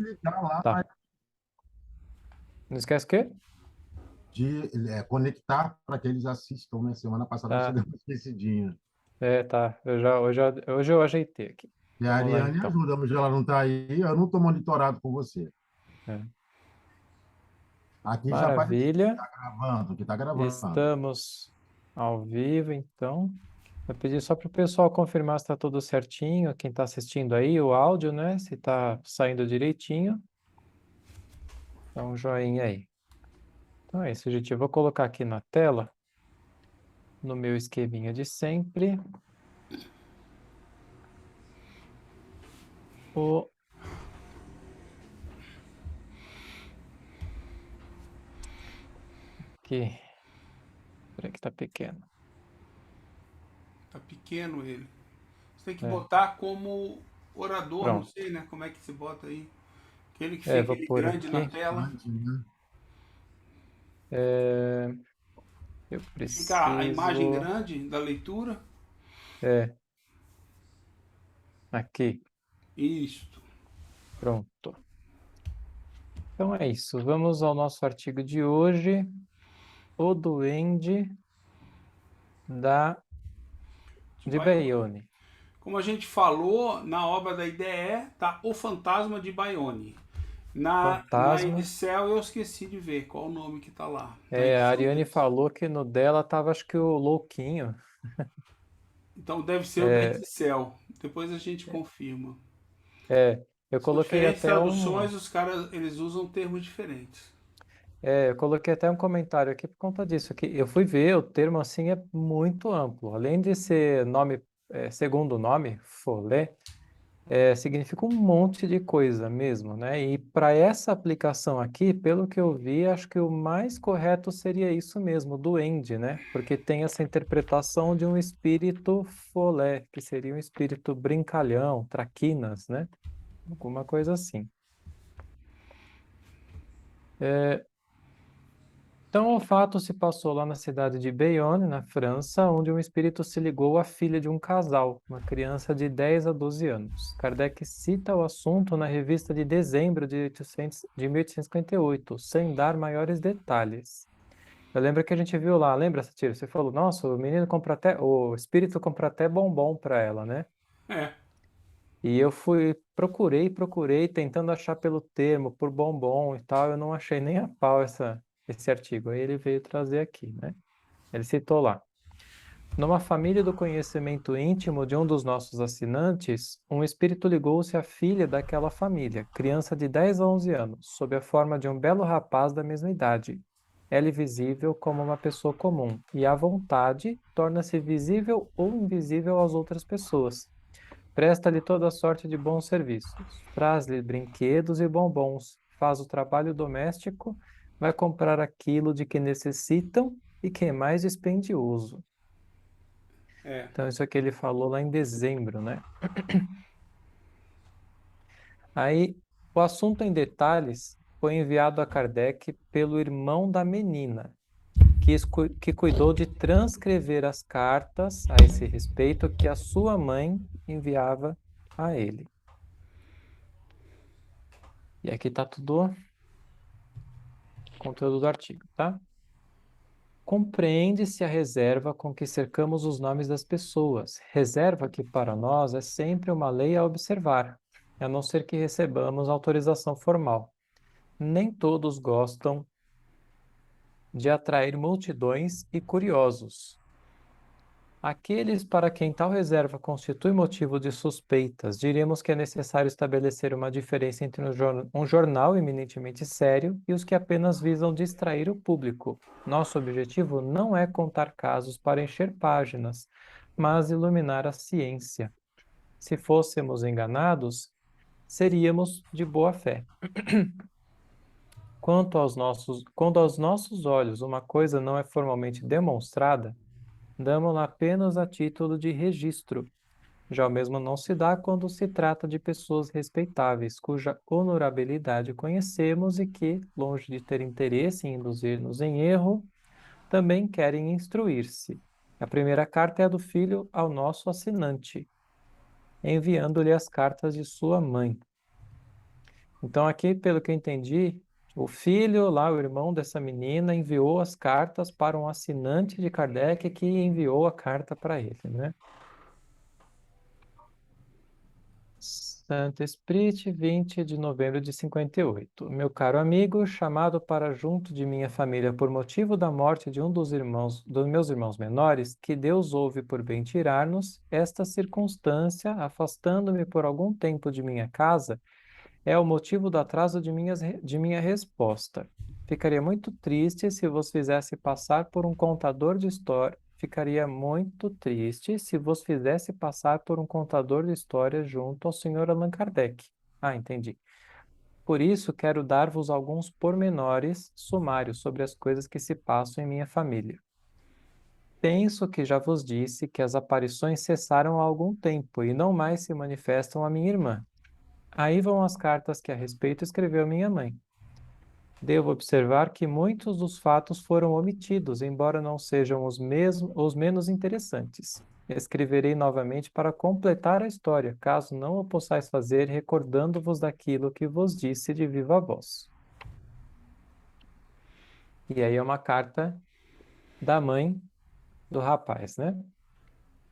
ligar lá, Tá. mas Não esquece o quê? conectar para que eles assistam, né? Semana passada você Tá. deu uma esquecidinha. Tá. Hoje eu ajeitei aqui. E a Vamos lá Ariane então. ajuda, mas ela não está aí, eu não estou monitorado por você. É. Aqui já apareceu que Maravilha. está gravando, que está gravando. Estamos ao vivo, então. Vou pedir só para o pessoal confirmar se está tudo certinho. Quem está assistindo aí, o áudio, né? Se está saindo direitinho. Dá um joinha aí. Então é isso, gente. Eu vou colocar aqui na tela, no meu esqueminha de sempre, o que. Peraí que tá pequeno. Tá pequeno ele. Você tem que É, botar como orador, não pronto. sei, né? Como é que se bota aí? Aquele que fica Vou ele pôr grande na aqui. tela. Né? É, eu Fica a imagem preciso. grande da leitura. É, aqui. Isto. Pronto. Então é isso. Vamos ao nosso artigo de hoje. O Duende De de Bayonne. Bayonne. Como a gente falou, na obra da IDE tá O Fantasma de Bayonne. Na Fantasma. Edicel eu esqueci de ver qual o nome que tá lá. Da A edição Ariane deles. falou que no dela tava, acho que o Louquinho. Então deve ser o da É, Edicel. Depois a gente confirma. eu São coloquei diferentes até um. traduções, os caras eles usam termos diferentes. Eu coloquei até um comentário aqui por conta disso. Que eu fui ver, o termo assim é muito amplo. Além de ser nome, segundo nome, folé, significa um monte de coisa mesmo, né? E para essa aplicação aqui, pelo que eu vi, acho que o mais correto seria isso mesmo, duende, né? Porque tem essa interpretação de um espírito folé, que seria um espírito brincalhão, traquinas, né? Alguma coisa assim. É, Então, o fato se passou lá na cidade de Bayonne, na França, onde um espírito se ligou à filha de um casal, uma criança de 10 a 12 anos. Kardec cita o assunto na revista de dezembro de 1858, sem dar maiores detalhes. Eu lembro que a gente viu lá, lembra, Satiro? Você falou, nossa, o espírito compra até bombom para ela, né? É, E eu procurei, tentando achar pelo termo, por bombom e tal, eu não achei nem a pau esse artigo. Aí ele veio trazer aqui, né? Ele citou lá. Numa família do conhecimento íntimo de um dos nossos assinantes, um espírito ligou-se à filha daquela família, criança de 10 a 11 anos, sob a forma de um belo rapaz da mesma idade. Ela é visível como uma pessoa comum, e à vontade torna-se visível ou invisível às outras pessoas. Presta-lhe toda sorte de bons serviços, traz-lhe brinquedos e bombons, faz o trabalho doméstico, vai comprar aquilo de que necessitam e que é mais dispendioso. é. Então, isso aqui ele falou lá em dezembro, né? Aí, o assunto em detalhes foi enviado a Kardec pelo irmão da menina, que cuidou de transcrever as cartas a esse respeito que a sua mãe enviava a ele. E aqui está tudo o conteúdo do artigo, tá? Compreende-se a reserva com que cercamos os nomes das pessoas, reserva que para nós é sempre uma lei a observar, a não ser que recebamos autorização formal. Nem todos gostam de atrair multidões e curiosos. Aqueles para quem tal reserva constitui motivo de suspeitas, diríamos que é necessário estabelecer uma diferença entre um jornal eminentemente sério e os que apenas visam distrair o público. Nosso objetivo não é contar casos para encher páginas, mas iluminar a ciência. Se fôssemos enganados, seríamos de boa fé. Quando aos nossos olhos uma coisa não é formalmente demonstrada, damos-la apenas a título de registro. Já o mesmo não se dá quando se trata de pessoas respeitáveis, cuja honorabilidade conhecemos e que, longe de ter interesse em induzir-nos em erro, também querem instruir-se. A primeira carta é a do filho ao nosso assinante, enviando-lhe as cartas de sua mãe. Então, aqui, pelo que eu entendi, o filho lá, o irmão dessa menina, enviou as cartas para um assinante de Kardec que enviou a carta para ele, né? Santo Espírito, 20 de novembro de 58. Meu caro amigo, chamado para junto de minha família por motivo da morte de um dos meus irmãos menores, que Deus houve por bem tirar-nos, esta circunstância, afastando-me por algum tempo de minha casa, é o motivo do atraso de minha resposta. Ficaria muito triste se vos fizesse passar por um contador de história. Ficaria muito triste se vos fizesse passar por um contador de histórias junto ao Sr. Allan Kardec. Ah, entendi. Por isso, quero dar-vos alguns pormenores sumários sobre as coisas que se passam em minha família. Penso que já vos disse que as aparições cessaram há algum tempo e não mais se manifestam a minha irmã. Aí vão as cartas que a respeito escreveu minha mãe. Devo observar que muitos dos fatos foram omitidos, embora não sejam os menos interessantes. Escreverei novamente para completar a história, caso não o possais fazer, recordando-vos daquilo que vos disse de viva voz. E aí é uma carta da mãe do rapaz, né?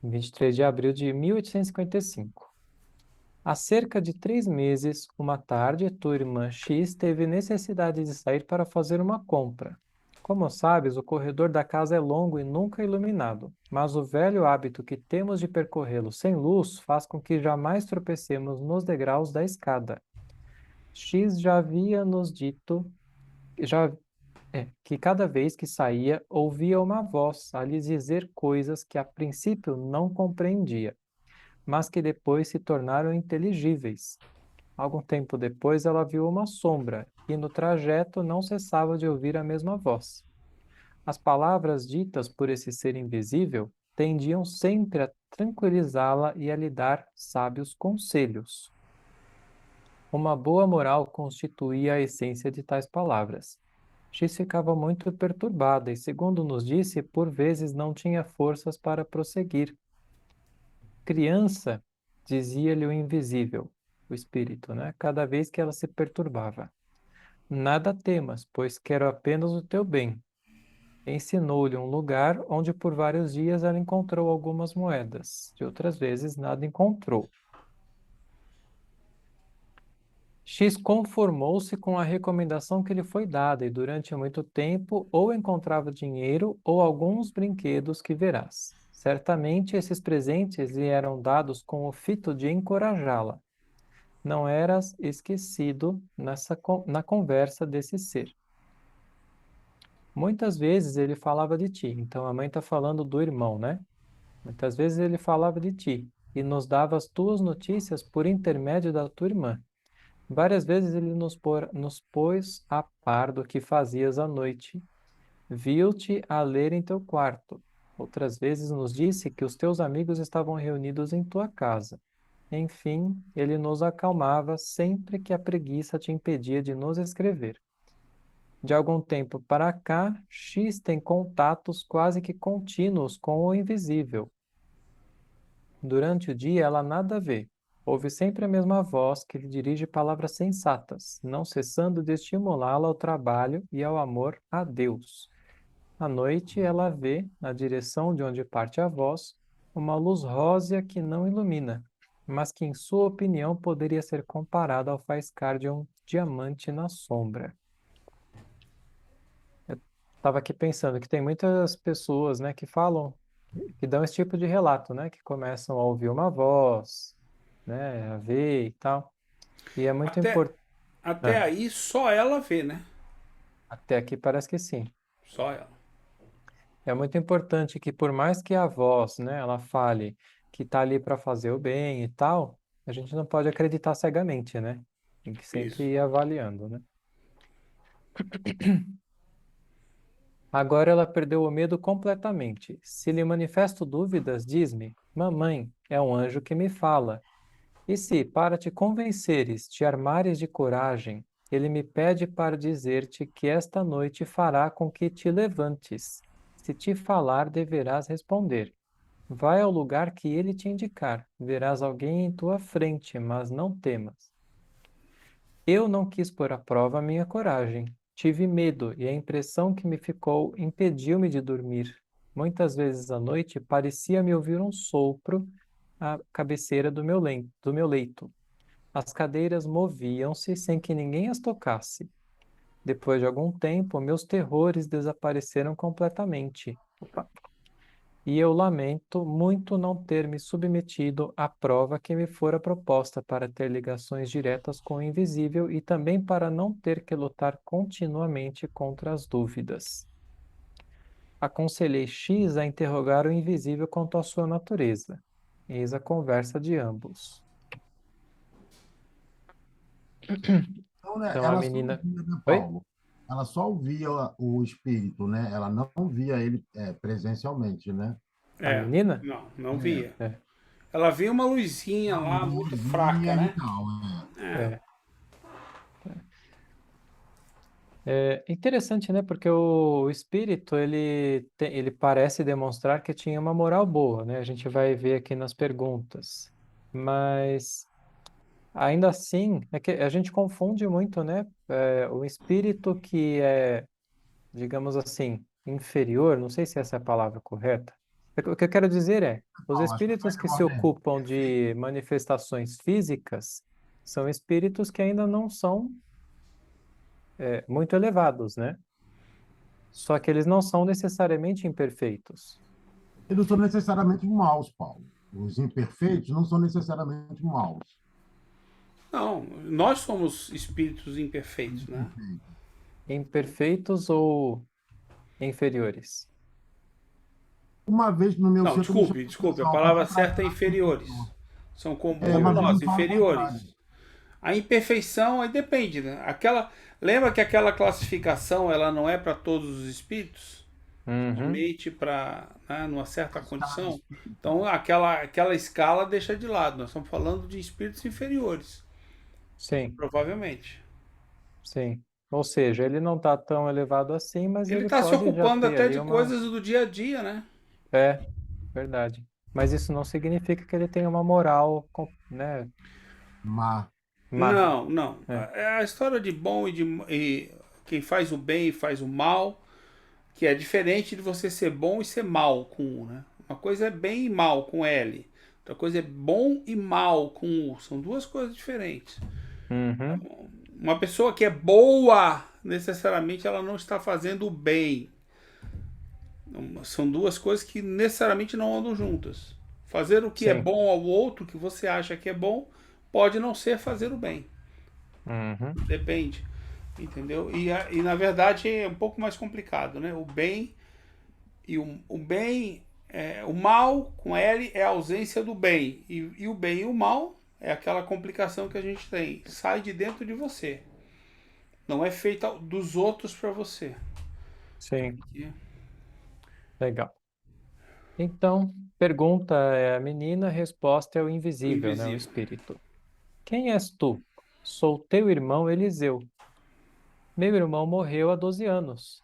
23 de abril de 1855. Há cerca de 3 meses, uma tarde, tua irmã X teve necessidade de sair para fazer uma compra. Como sabes, o corredor da casa é longo e nunca iluminado, mas o velho hábito que temos de percorrê-lo sem luz faz com que jamais tropecemos nos degraus da escada. X já havia nos dito já, que cada vez que saía, ouvia uma voz a lhe dizer coisas que a princípio não compreendia, mas que depois se tornaram inteligíveis. Algum tempo depois, ela viu uma sombra, e no trajeto não cessava de ouvir a mesma voz. As palavras ditas por esse ser invisível tendiam sempre a tranquilizá-la e a lhe dar sábios conselhos. Uma boa moral constituía a essência de tais palavras. X ficava muito perturbada e, segundo nos disse, por vezes não tinha forças para prosseguir. Criança, dizia-lhe o invisível, o espírito, né? Cada vez que ela se perturbava. Nada temas, pois quero apenas o teu bem. Ensinou-lhe um lugar onde por vários dias ela encontrou algumas moedas. De outras vezes, nada encontrou. X conformou-se com a recomendação que lhe foi dada e durante muito tempo ou encontrava dinheiro ou alguns brinquedos que verás. Certamente esses presentes lhe eram dados com o fito de encorajá-la. Não eras esquecido na conversa desse ser. Muitas vezes ele falava de ti. Então a mãe está falando do irmão, né? Muitas vezes ele falava de ti e nos dava as tuas notícias por intermédio da tua irmã. Várias vezes ele nos pôs a par do que fazias à noite. Viu-te a ler em teu quarto. Outras vezes nos disse que os teus amigos estavam reunidos em tua casa. Enfim, ele nos acalmava sempre que a preguiça te impedia de nos escrever. De algum tempo para cá, X tem contatos quase que contínuos com o invisível. Durante o dia, ela nada vê. Ouve sempre a mesma voz que lhe dirige palavras sensatas, não cessando de estimulá-la ao trabalho e ao amor a Deus. À noite, ela vê, na direção de onde parte a voz, uma luz rósea que não ilumina, mas que, em sua opinião, poderia ser comparada ao faiscar de um diamante na sombra. Eu estava aqui pensando que tem muitas pessoas, né, que falam, que dão esse tipo de relato, né, que começam a ouvir uma voz, né, a ver e tal. E é muito Até, importante. até aí só ela vê, né? Até aqui parece que sim. Só ela. É muito importante que, por mais que a voz, né, ela fale que está ali para fazer o bem e tal, a gente não pode acreditar cegamente, né? Tem que sempre Isso. ir avaliando, né? Agora ela perdeu o medo completamente. Se lhe manifesto dúvidas, diz-me: Mamãe, é um anjo que me fala. E se, para te convenceres, te armares de coragem, ele me pede para dizer-te que esta noite fará com que te levantes. Se te falar, deverás responder. Vai ao lugar que ele te indicar. Verás alguém em tua frente, mas não temas. Eu não quis pôr à prova a minha coragem. Tive medo e a impressão que me ficou impediu-me de dormir. Muitas vezes à noite parecia-me ouvir um sopro à cabeceira do meu leito. As cadeiras moviam-se sem que ninguém as tocasse. Depois de algum tempo, meus terrores desapareceram completamente. Opa. E eu lamento muito não ter me submetido à prova que me fora proposta para ter ligações diretas com o invisível e também para não ter que lutar continuamente contra as dúvidas. Aconselhei X a interrogar o invisível quanto à sua natureza. Eis a conversa de ambos. Então, né, Então a ela só menina. via, né, Oi? Paulo? Ela só via o espírito, né? Ela não via ele presencialmente, né? A É, menina? não É, via. É, Ela via uma luzinha uma lá, muito fraca, luzinha e né? tal. É. é. É interessante, né? Porque o espírito, ele parece demonstrar que tinha uma moral boa, né? A gente vai ver aqui nas perguntas. Mas, ainda assim, é que a gente confunde muito, né? O espírito que é, digamos assim, inferior, não sei se essa é a palavra correta. O que eu quero dizer é, os Paulo, acho que espíritos foi que de se ordem ocupam perfeita. de manifestações físicas são espíritos que ainda não são, muito elevados, né? Só que eles não são necessariamente imperfeitos. Eles não são necessariamente maus, Paulo. Os imperfeitos não são necessariamente maus. Não, nós somos espíritos imperfeitos, né? Imperfeitos. Imperfeitos ou inferiores? Uma vez no meu Não, centro me chamou a desculpe, a atenção, até palavra foi para certa é inferiores. São como mas nós, eles falam o contrário. inferiores. A imperfeição aí depende, né? Lembra que aquela classificação ela não é para todos os espíritos? Uhum, Somente para, né, numa certa Escala de condição. espírito. Então aquela escala deixa de lado. Nós estamos falando de espíritos inferiores, sim, provavelmente. sim. Ou seja, ele não está tão elevado assim, mas Ele ele está se pode já ocupando ter até ali de uma. coisas do dia a dia, né? É, verdade. Mas isso não significa que ele tenha uma moral, né, Má. má. Não. É, É a história de bom e quem faz o bem e faz o mal, que é diferente de você ser bom e ser mal com U, né? Uma coisa é bem e mal com L. Outra coisa é bom e mal com U. São duas coisas diferentes. uhum, Uma pessoa que é boa, necessariamente ela não está fazendo o bem. São duas coisas que necessariamente não andam juntas. Fazer o que é sim, bom ao outro, que você acha que é bom, pode não ser fazer o bem. uhum, Depende. Entendeu? E na verdade é um pouco mais complicado, né? O bem e o bem, o mal com L é a ausência do bem. E o bem e o mal é aquela complicação que a gente tem. Sai de dentro de você. Não é feita dos outros para você. sim, legal. Então, pergunta é a menina, resposta é o O invisível, né, o invisível. espírito. Quem és tu? Sou teu irmão Eliseu. Meu irmão morreu há 12 anos.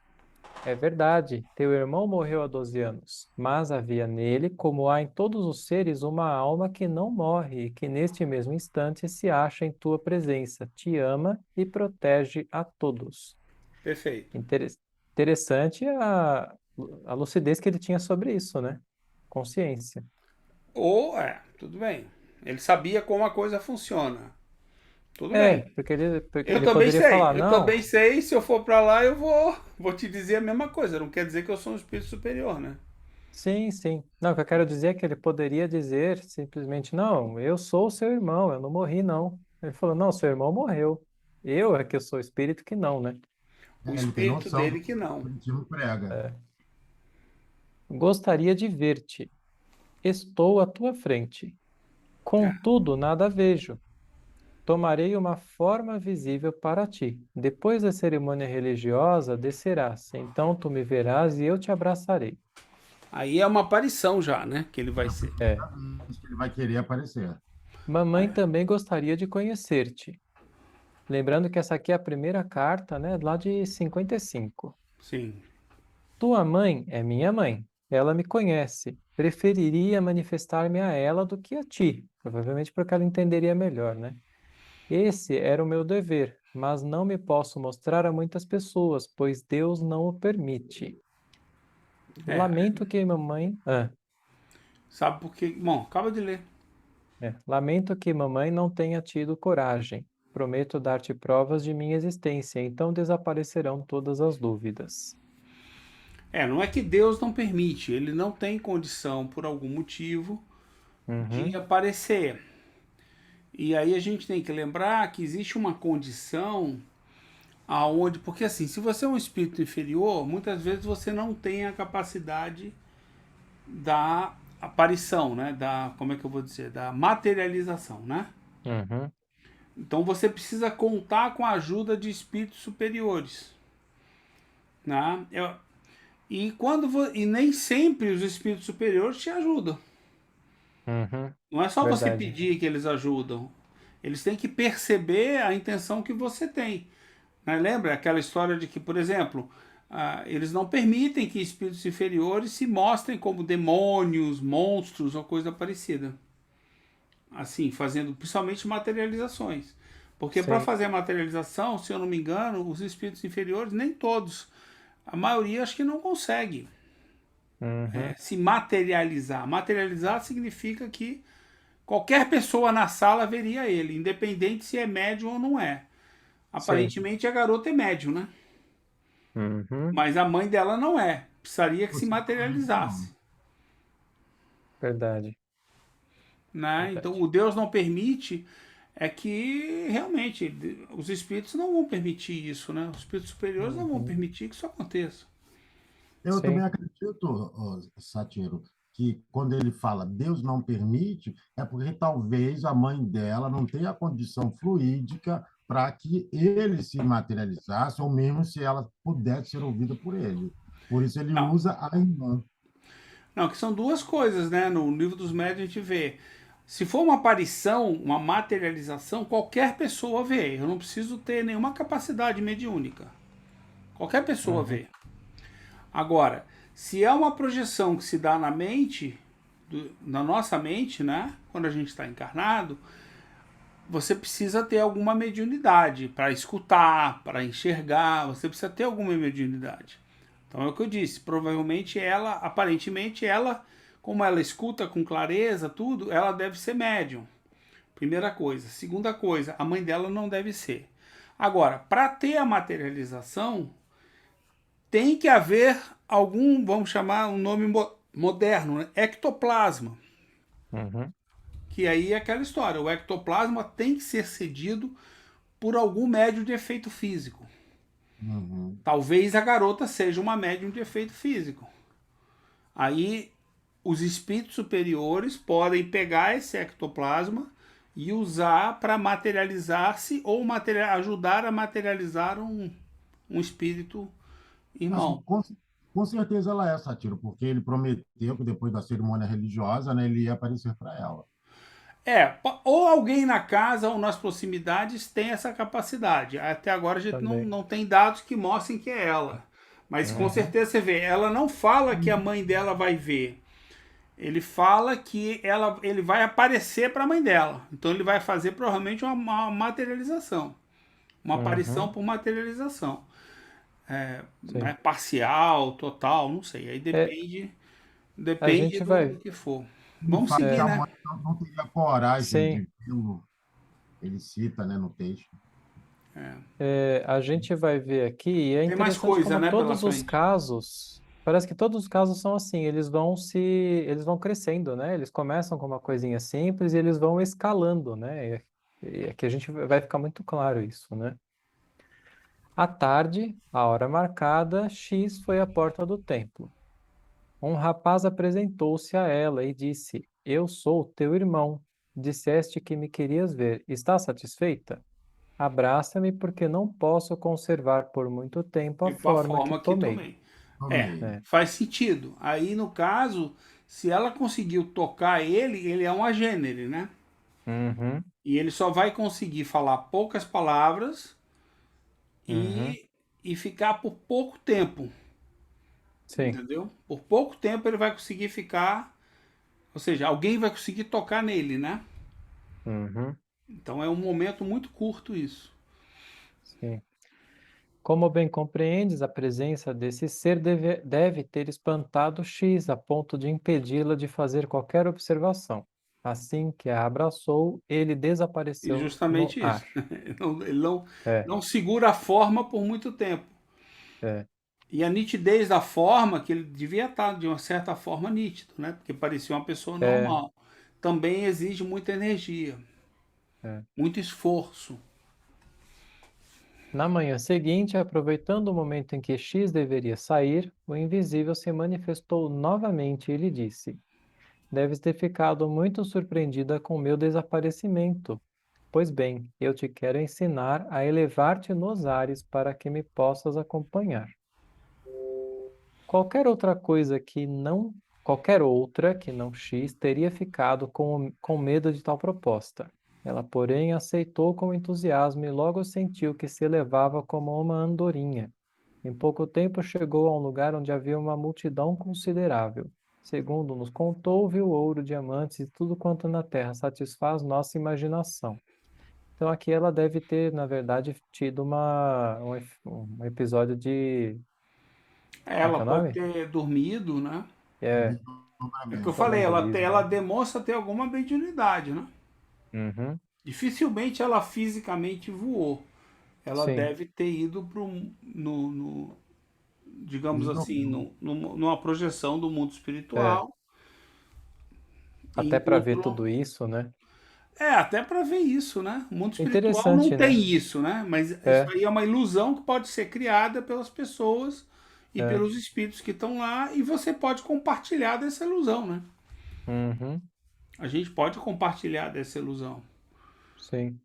É verdade, teu irmão morreu há 12 anos, mas havia nele, como há em todos os seres, uma alma que não morre e que neste mesmo instante se acha em tua presença, te ama e protege a todos. Perfeito. Inter- Interessante a lucidez que ele tinha sobre isso, né? Consciência. Ou, tudo bem. Ele sabia como a coisa funciona. Tudo É, bem. porque Eu ele também poderia sei. falar, Eu não, também sei. Se eu for para lá, eu vou te dizer a mesma coisa. Não quer dizer que eu sou um espírito superior, né? sim, sim. Não, o que eu quero dizer é que ele poderia dizer simplesmente, não, eu sou o seu irmão, eu não morri, não. Ele falou, não, seu irmão morreu. Eu é que eu sou espírito que não, né? O Ele tem espírito noção do dele que que o não. Espiritismo prega. Gostaria de ver-te. Estou à tua frente. É. Contudo, nada vejo. Tomarei uma forma visível para ti. Depois da cerimônia religiosa, descerás. Então tu me verás e eu te abraçarei. Aí é uma aparição já, né? Que ele É vai a ser. É. primeira vez que ele vai querer aparecer. Mamãe também gostaria de conhecer-te. Lembrando que essa aqui é a primeira carta, né, lá de 55. Sim. Tua mãe é minha mãe. Ela me conhece. Preferiria manifestar-me a ela do que a ti. Provavelmente porque ela entenderia melhor, né? Esse era o meu dever, mas não me posso mostrar a muitas pessoas, pois Deus não o permite. É, Lamento que mamãe. sabe por quê? Bom, acaba de ler. Lamento que mamãe não tenha tido coragem. Prometo dar-te provas de minha existência, então desaparecerão todas as dúvidas. Não é que Deus não permite, ele não tem condição, por algum motivo, de Uhum, aparecer. E aí a gente tem que lembrar que existe uma condição aonde, porque assim, se você é um espírito inferior, muitas vezes você não tem a capacidade da aparição, né? Da, como é que eu vou dizer? Da materialização, né? uhum, Então você precisa contar com a ajuda de espíritos superiores, né? E nem sempre os espíritos superiores te ajudam. uhum. Não é só você Verdade. pedir que eles ajudam. Eles têm que perceber a intenção que você tem. Né? Lembra aquela história de que, por exemplo, eles não permitem que espíritos inferiores se mostrem como demônios, monstros ou coisa parecida. Assim, fazendo principalmente materializações. Porque para Sim. fazer a materialização, se eu não me engano, os espíritos inferiores, nem todos, a maioria acho que não consegue Uhum. se materializar. Materializar significa que qualquer pessoa na sala veria ele, independente se é médium ou não é. Sim. Aparentemente a garota é médium, né? Uhum. Mas a mãe dela não é. Precisaria que se Possivelmente não. materializasse. Verdade. Né? Então Verdade. o Deus não permite é que realmente os espíritos não vão permitir isso, né? Os espíritos superiores não vão Uhum. permitir que isso aconteça. Eu também Sim. acredito, Satiro, que quando ele fala Deus não permite, é porque talvez a mãe dela não tenha a condição fluídica para que ele se materializasse, ou mesmo se ela pudesse ser ouvida por ele. Por isso ele Não, usa a irmã. não, que são duas coisas, né? No livro dos médiuns a gente vê. Se for uma aparição, uma materialização, qualquer pessoa vê. Eu não preciso ter nenhuma capacidade mediúnica. Qualquer pessoa Uhum. vê. Agora, se é uma projeção que se dá na mente, na nossa mente, né? Quando a gente está encarnado, você precisa ter alguma mediunidade para escutar, para enxergar, você precisa ter alguma mediunidade. Então é o que eu disse, provavelmente ela, aparentemente ela, como ela escuta com clareza tudo, ela deve ser médium. Primeira coisa. Segunda coisa, a mãe dela não deve ser. Agora, para ter a materialização, tem que haver algum, vamos chamar um nome moderno, né? Ectoplasma. Uhum. Que aí é aquela história, o ectoplasma tem que ser cedido por algum médium de efeito físico. Uhum. Talvez a garota seja uma médium de efeito físico. Aí os espíritos superiores podem pegar esse ectoplasma e usar para materializar-se ou ajudar a materializar um espírito Assim, irmão. com certeza ela é Satiro, porque ele prometeu que depois da cerimônia religiosa, né, ele ia aparecer para ela. Ou alguém na casa ou nas proximidades tem essa capacidade. Até agora a gente Também. não tem dados que mostrem que é ela. Mas com Uhum. certeza você vê, ela não fala que a mãe dela vai ver. Ele fala que ele vai aparecer para a mãe dela. Então ele vai fazer provavelmente uma materialização. Uma aparição Uhum. por materialização. Né, Sim. parcial, total, não sei. Aí É, depende, a depende gente do vai. que for. Ele Vamos fala que seguir, a É, né? mãe não teria coragem sim. de vê-lo. Ele cita, né, no texto. A gente vai ver aqui, e é Tem mais interessante coisa, como né, pela todos os frente. casos, parece que todos os casos são assim, eles vão crescendo, né? Eles começam com uma coisinha simples e eles vão escalando, né? E aqui a gente vai ficar muito claro isso, né? À tarde, a hora marcada, X foi à porta do templo. Um rapaz apresentou-se a ela e disse: Eu sou teu irmão. Disseste que me querias ver. Está satisfeita? Abraça-me, porque não posso conservar por muito tempo a E com a forma que forma que tomei. tomei. Amei. É. Faz sentido. Aí, no caso, se ela conseguiu tocar ele é um agênere, né? Uhum, E ele só vai conseguir falar poucas palavras uhum, e ficar por pouco tempo, sim, entendeu? Por pouco tempo ele vai conseguir ficar, ou seja, alguém vai conseguir tocar nele, né? uhum, Então é um momento muito curto isso. sim. Como bem compreendes, a presença desse ser deve ter espantado X a ponto de impedi-la de fazer qualquer observação. Assim que a abraçou, ele E desapareceu no justamente ar. isso. Ele É, não segura a forma por muito tempo. é, E a nitidez da forma, que ele devia estar de uma certa forma nítido, né? Porque parecia uma pessoa é, normal. Também exige muita energia, é. muito esforço. Na manhã seguinte, aproveitando o momento em que X deveria sair, o invisível se manifestou novamente e lhe disse: Deves ter ficado muito surpreendida com meu desaparecimento. Pois bem, eu te quero ensinar a elevar-te nos ares para que me possas acompanhar. Qualquer outra coisa que não, qualquer outra que não X teria ficado com medo de tal proposta. Ela, porém, aceitou com entusiasmo e logo sentiu que se elevava como uma andorinha. Em pouco tempo chegou a um lugar onde havia uma multidão considerável. Segundo nos contou, viu ouro, diamantes e tudo quanto na terra satisfaz nossa imaginação. Então aqui ela deve ter, na verdade, tido um episódio de... Como é que Ela é o pode nome? ter dormido, né? É, É o que eu Desdobramento. falei, ela sonambulismo. demonstra ter alguma mediunidade, né? Uhum, Dificilmente ela fisicamente voou. Ela sim. deve ter ido para digamos assim, Desdobrou. numa projeção do mundo É, espiritual e até para ver encontrou. tudo isso, né? É, até para ver isso, né? O mundo espiritual não Interessante, tem né? isso, né? Mas isso É, aí é uma ilusão que pode ser criada pelas pessoas e é. pelos espíritos que estão lá e você pode compartilhar dessa ilusão, né? Uhum, A gente pode compartilhar dessa ilusão. sim.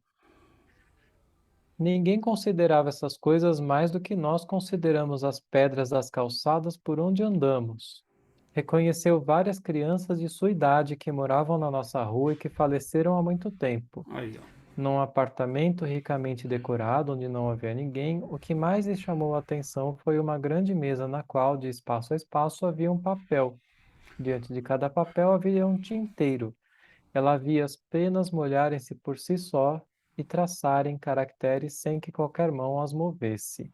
Ninguém considerava essas coisas mais do que nós consideramos as pedras das calçadas por onde andamos. Reconheceu várias crianças de sua idade que moravam na nossa rua e que faleceram há muito tempo. Aí, ó. Num apartamento ricamente decorado, onde não havia ninguém, o que mais lhe chamou a atenção foi uma grande mesa na qual, de espaço a espaço, havia um papel. Diante de cada papel havia um tinteiro. Ela via as penas molharem-se por si só e traçarem caracteres sem que qualquer mão as movesse.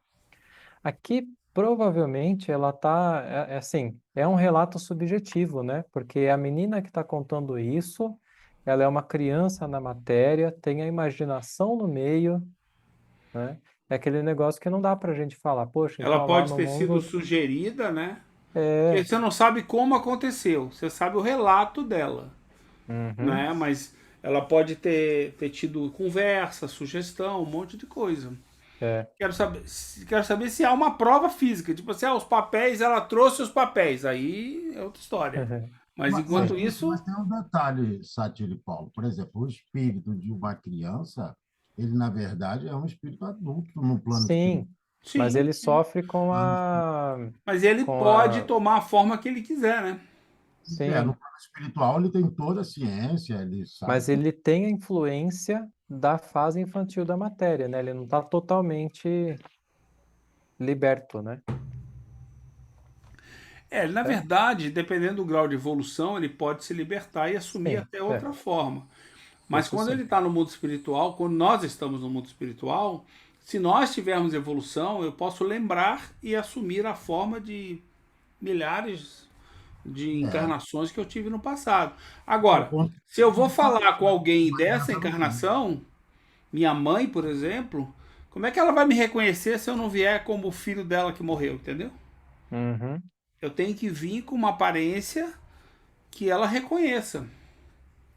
Aqui, provavelmente, ela está, assim, é um relato subjetivo, né? Porque a menina que está contando isso, ela é uma criança na matéria, tem a imaginação no meio, né? É aquele negócio que não dá para a gente falar, poxa, Ela então lá pode no ter sido mundo, sugerida, né? Porque é, você não sabe como aconteceu, você sabe o relato dela, uhum, né? Mas ela pode ter tido conversa, sugestão, um monte de coisa. é, Quero saber se há uma prova física. Tipo assim, os papéis, ela trouxe os papéis. Aí é outra história. Mas Mas, enquanto isso, mas tem um detalhe, Sátiro e Paulo. Por exemplo, o espírito de uma criança, ele, na verdade, é um espírito adulto no plano espiritual. sim, mas sim, ele sim. sofre com Mas ele com pode a, tomar a forma que ele quiser, né? No sim, plano espiritual, ele tem toda a ciência, ele sabe mas tudo. ele tem a influência da fase infantil da matéria, né? Ele não está totalmente liberto, né? É, na É? verdade, dependendo do grau de evolução, ele pode se libertar e assumir Sim, até outra forma. Mas isso quando ele sim. está no mundo espiritual, quando nós estamos no mundo espiritual, se nós tivermos evolução, eu posso lembrar e assumir a forma de milhares de É, encarnações que eu tive no passado. ao Agora, ponto se eu que vou ele falar com alguém não dessa adianta não. encarnação, minha mãe, por exemplo, como é que ela vai me reconhecer se eu não vier como o filho dela que morreu, entendeu? Uhum, Eu tenho que vir com uma aparência que ela reconheça.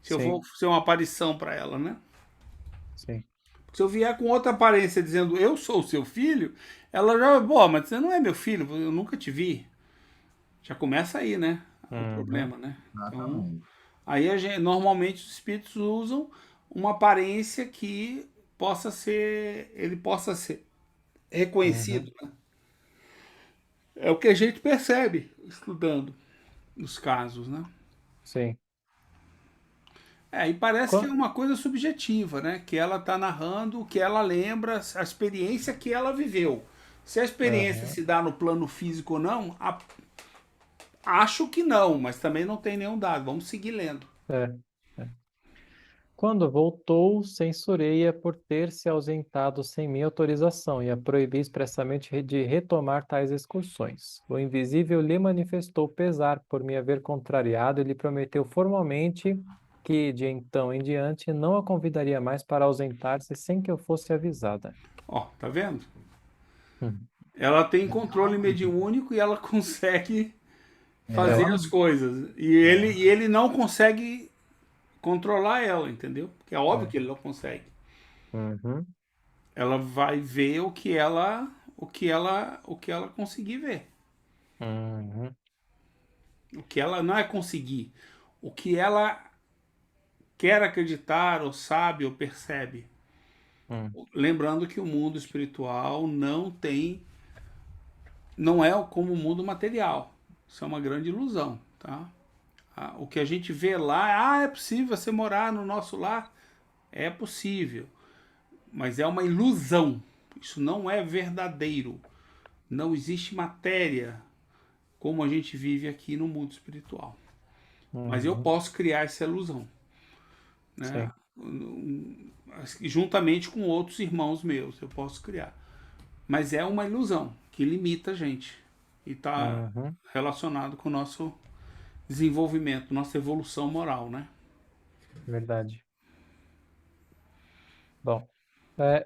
Se eu sim, vou ser uma aparição para ela, né? sim. Se eu vier com outra aparência dizendo eu sou o seu filho, ela já, pô, mas você não é meu filho, eu nunca te vi. Já começa aí, né? O Uhum, problema, né? Então, Exatamente. normalmente os espíritos usam uma aparência que ele possa ser reconhecido, uhum, né? É o que a gente percebe estudando os casos, né? sim. É, e parece que é Qua- uma coisa subjetiva, né? Que ela está narrando o que ela lembra, a experiência que ela viveu. Se a experiência Aham, se dá no plano físico ou não, acho que não, mas também não tem nenhum dado. Vamos seguir lendo. é, é. Quando voltou, censurei-a por ter se ausentado sem minha autorização e a proibi expressamente de retomar tais excursões. O invisível lhe manifestou pesar por me haver contrariado e lhe prometeu formalmente que, de então em diante, não a convidaria mais para ausentar-se sem que eu fosse avisada. Ó, tá vendo? Hum. Ela tem controle mediúnico e ela consegue fazer Ela, as coisas. E ele não consegue controlar ela, entendeu? Porque é óbvio que ele não consegue. Uhum. Ela vai ver o que ela conseguir ver. Uhum. O que ela não é conseguir. O que ela quer acreditar, ou sabe, ou percebe. Uhum. Lembrando que o mundo espiritual não é como o mundo material. Isso é uma grande ilusão, tá? O que a gente vê lá, é possível você morar no nosso lar? É possível, mas é uma ilusão. Isso não é verdadeiro. Não existe matéria como a gente vive aqui no mundo espiritual. Mas eu Uhum. posso criar essa ilusão, né? Sim. Juntamente com outros irmãos meus, eu posso criar. Mas é uma ilusão que limita a gente e está Uhum. relacionado com o nosso desenvolvimento, nossa evolução moral, né? Verdade. Bom,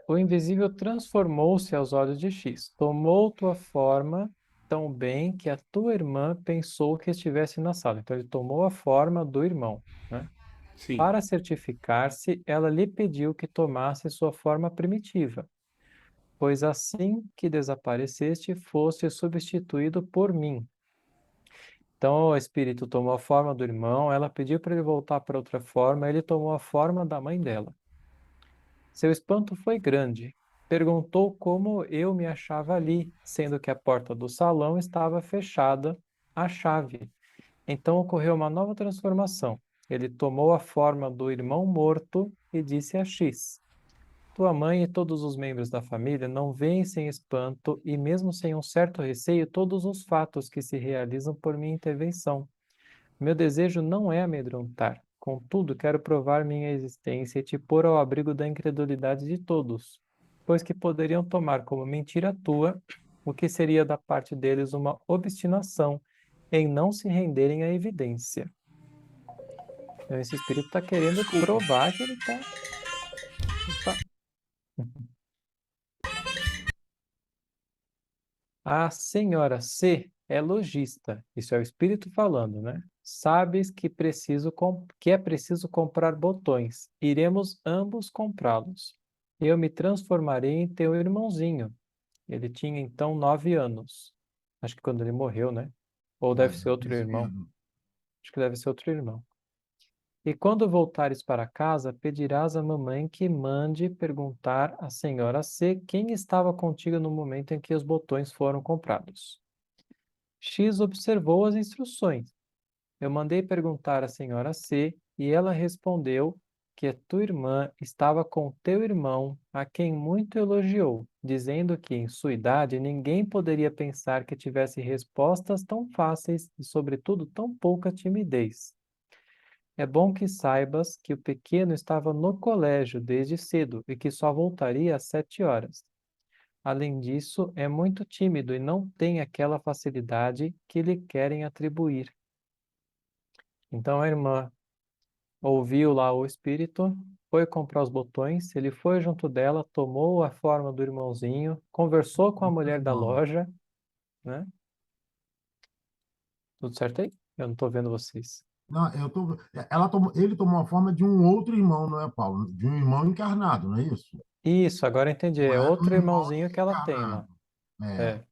o invisível transformou-se aos olhos de X, tomou tua forma tão bem que a tua irmã pensou que estivesse na sala. Então, ele tomou a forma do irmão, né? Sim. Para certificar-se, ela lhe pediu que tomasse sua forma primitiva, pois assim que desapareceste, foste substituído por mim. Então, o espírito tomou a forma do irmão, ela pediu para ele voltar para outra forma, ele tomou a forma da mãe dela. Seu espanto foi grande. Perguntou como eu me achava ali, sendo que a porta do salão estava fechada à chave. Então ocorreu uma nova transformação. Ele tomou a forma do irmão morto e disse a X: Tua mãe e todos os membros da família não veem sem espanto e, mesmo sem um certo receio, todos os fatos que se realizam por minha intervenção. Meu desejo não é amedrontar. Contudo, quero provar minha existência e te pôr ao abrigo da incredulidade de todos, pois que poderiam tomar como mentira tua, o que seria da parte deles uma obstinação em não se renderem à evidência. Então, esse espírito está querendo Desculpa. provar que ele está. Opa. A senhora C é lojista. Isso é o espírito falando, né? Sabes que que é preciso comprar botões. Iremos ambos comprá-los. Eu me transformarei em teu irmãozinho. Ele tinha então 9 anos. Acho que quando ele morreu, né? Ou deve ser outro isso irmão. mesmo. Acho que deve ser outro irmão. E quando voltares para casa, pedirás à mamãe que mande perguntar à senhora C quem estava contigo no momento em que os botões foram comprados. X observou as instruções. Eu mandei perguntar à senhora C e ela respondeu que a tua irmã estava com teu irmão, a quem muito elogiou, dizendo que, em sua idade, ninguém poderia pensar que tivesse respostas tão fáceis e, sobretudo, tão pouca timidez. É bom que saibas que o pequeno estava no colégio desde cedo e que só voltaria às 7 horas. Além disso, é muito tímido e não tem aquela facilidade que lhe querem atribuir. Então a irmã ouviu lá o espírito, foi comprar os botões, ele foi junto dela, tomou a forma do irmãozinho, conversou com a mulher da Irmão. loja, né? Tudo certo aí? Eu não estou vendo vocês. Não, ele tomou a forma de um outro irmão, não é, Paulo? De um irmão encarnado, não é isso? Isso, agora eu entendi. Não É era um outro irmão irmãozinho que ela tem lá. desencarnado. É. É.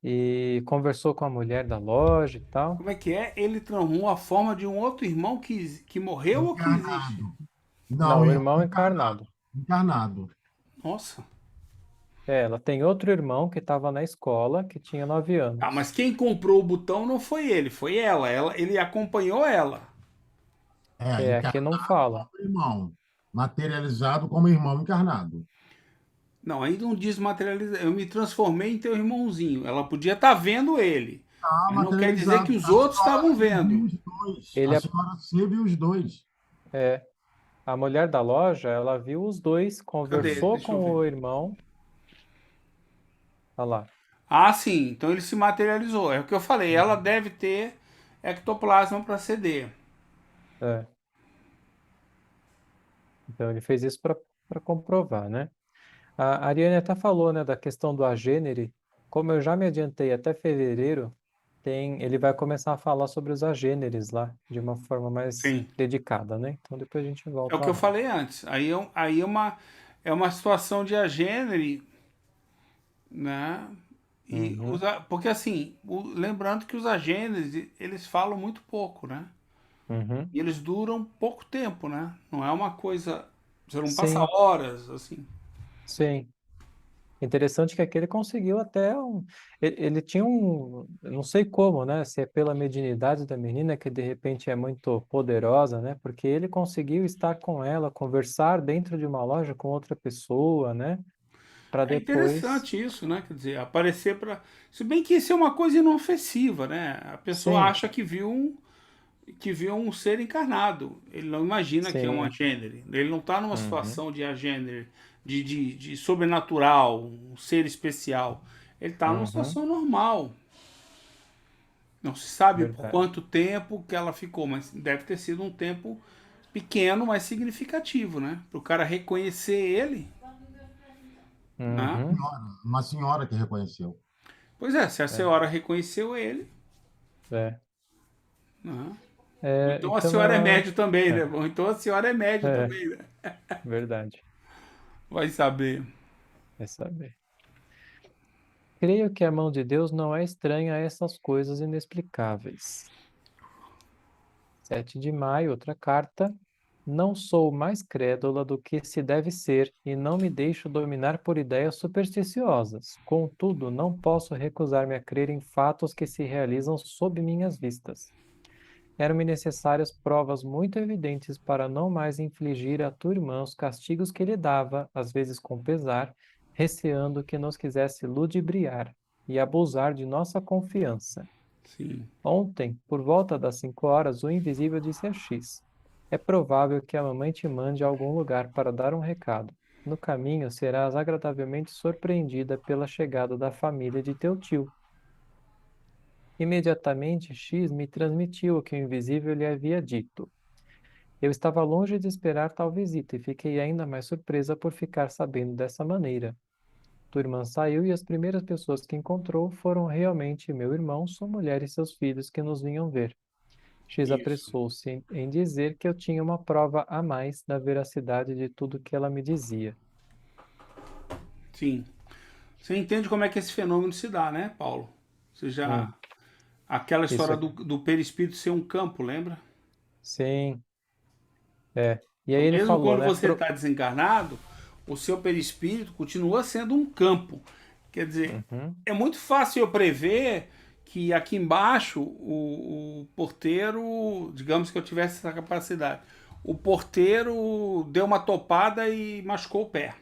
E conversou com a mulher da loja e tal. Como é que é? Ele tomou a forma de um outro irmão que morreu ou que existe? Encarnado. Não, Não, o irmão irmão encarnado. encarnado. Encarnado. Nossa. É, ela tem outro irmão que estava na escola, que tinha 9 Ah, mas anos. quem comprou o botão não foi ele, foi ela. Ele acompanhou ela. É, É, aqui não fala. como irmão. Materializado como irmão encarnado. Não, aí não diz materializar. Eu me transformei em teu irmãozinho. Ela podia estar vendo ele, Está mas não quer dizer que materializado. os A outros senhora estavam viu vendo. os dois. Ele, A ap- senhora C viu os dois. É, a mulher da loja, ela viu os dois, Cadê? conversou Deixa eu com ver. o irmão. Olha lá. Ah, sim. Então ele se materializou. É o que eu falei. Ela deve ter ectoplasma para CD. É, então ele fez isso para comprovar, né? A Ariane até falou, né, da questão do agênere. Como eu já me adiantei até fevereiro, ele vai começar a falar sobre os agêneres lá, de uma forma mais Sim. dedicada, né? Então depois a gente É o volta que eu lá. falei antes. É uma situação de agênere, né? Uhum, Porque assim, lembrando que os agêneres, eles falam muito pouco, né? uhum. E eles duram pouco tempo, né? Não é uma coisa. Você não passa Sim, horas, assim. sim. Interessante que aquele conseguiu até ele tinha eu não sei como, né? Se é pela mediunidade da menina que de repente é muito poderosa, né? Porque ele conseguiu estar com ela, conversar dentro de uma loja com outra pessoa, né? Para É depois. interessante isso, né? Quer dizer, aparecer para. Se bem que isso é uma coisa inofensiva, né? A pessoa Sim, acha que viu um ser encarnado. Ele não imagina que é um sim. agênere. Ele não está numa Uhum, situação de agênere, de sobrenatural, um ser especial. Ele está numa uhum, situação normal. Não se sabe por verdade. quanto tempo que ela ficou, mas deve ter sido um tempo pequeno, mas significativo, né? Para o cara reconhecer ele, né? Uhum, Uma senhora que reconheceu. Pois é, se a é, senhora reconheceu ele, é. né? Ou É, então a então senhora é ela. médio também, né? É, Ou então a senhora é médio é, também, né? verdade. Vai saber. É saber. Creio que a mão de Deus não é estranha a essas coisas inexplicáveis. 7 de maio, outra carta. Não sou mais crédula do que se deve ser e não me deixo dominar por ideias supersticiosas. Contudo, não posso recusar-me a crer em fatos que se realizam sob minhas vistas. Eram-me necessárias provas muito evidentes para não mais infligir à tua irmã os castigos que lhe dava, às vezes com pesar, receando que nos quisesse ludibriar e abusar de nossa confiança. Sim. Ontem, por volta das 5 horas, o invisível disse a X: é provável que a mamãe te mande a algum lugar para dar um recado. No caminho, serás agradavelmente surpreendida pela chegada da família de teu tio. Imediatamente, X me transmitiu o que o invisível lhe havia dito. Eu estava longe de esperar tal visita e fiquei ainda mais surpresa por ficar sabendo dessa maneira. Tua irmã saiu e as primeiras pessoas que encontrou foram realmente meu irmão, sua mulher e seus filhos que nos vinham ver. X Isso. apressou-se em dizer que eu tinha uma prova a mais da veracidade de tudo que ela me dizia. Sim. Você entende como é que esse fenômeno se dá, né, Paulo? Você já. Hum, Aquela isso história é. do perispírito ser um campo, lembra? Sim, é. E aí Então, ele mesmo falou, quando né? você está desencarnado, o seu perispírito continua sendo um campo. Quer dizer, Uhum, é muito fácil eu prever que aqui embaixo o porteiro, digamos que eu tivesse essa capacidade, o porteiro deu uma topada e machucou o pé.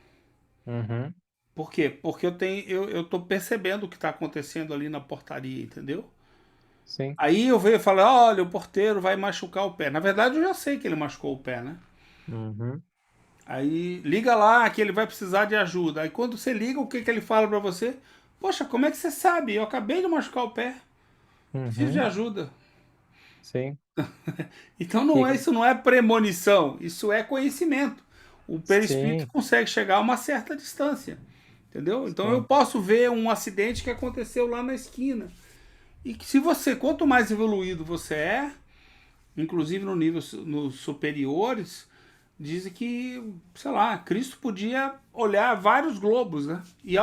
uhum, Por quê? Porque eu tô percebendo o que está acontecendo ali na portaria, entendeu? sim. Aí eu vejo e falo, olha, o porteiro vai machucar o pé. Na verdade, eu já sei que ele machucou o pé, né? Uhum, Aí liga lá que ele vai precisar de ajuda. Aí quando você liga, o que, que ele fala pra você? Poxa, como é que você sabe? Eu acabei de machucar o pé. Preciso de uhum, ajuda. sim. Então não é, E, isso não é premonição, isso é conhecimento. O perispírito sim, consegue chegar a uma certa distância. Entendeu? Então eu sim. posso ver um acidente que aconteceu lá na esquina. E que se você, quanto mais evoluído você é, inclusive no nível nos superiores, dizem que, sei lá, Cristo podia olhar vários globos, né? E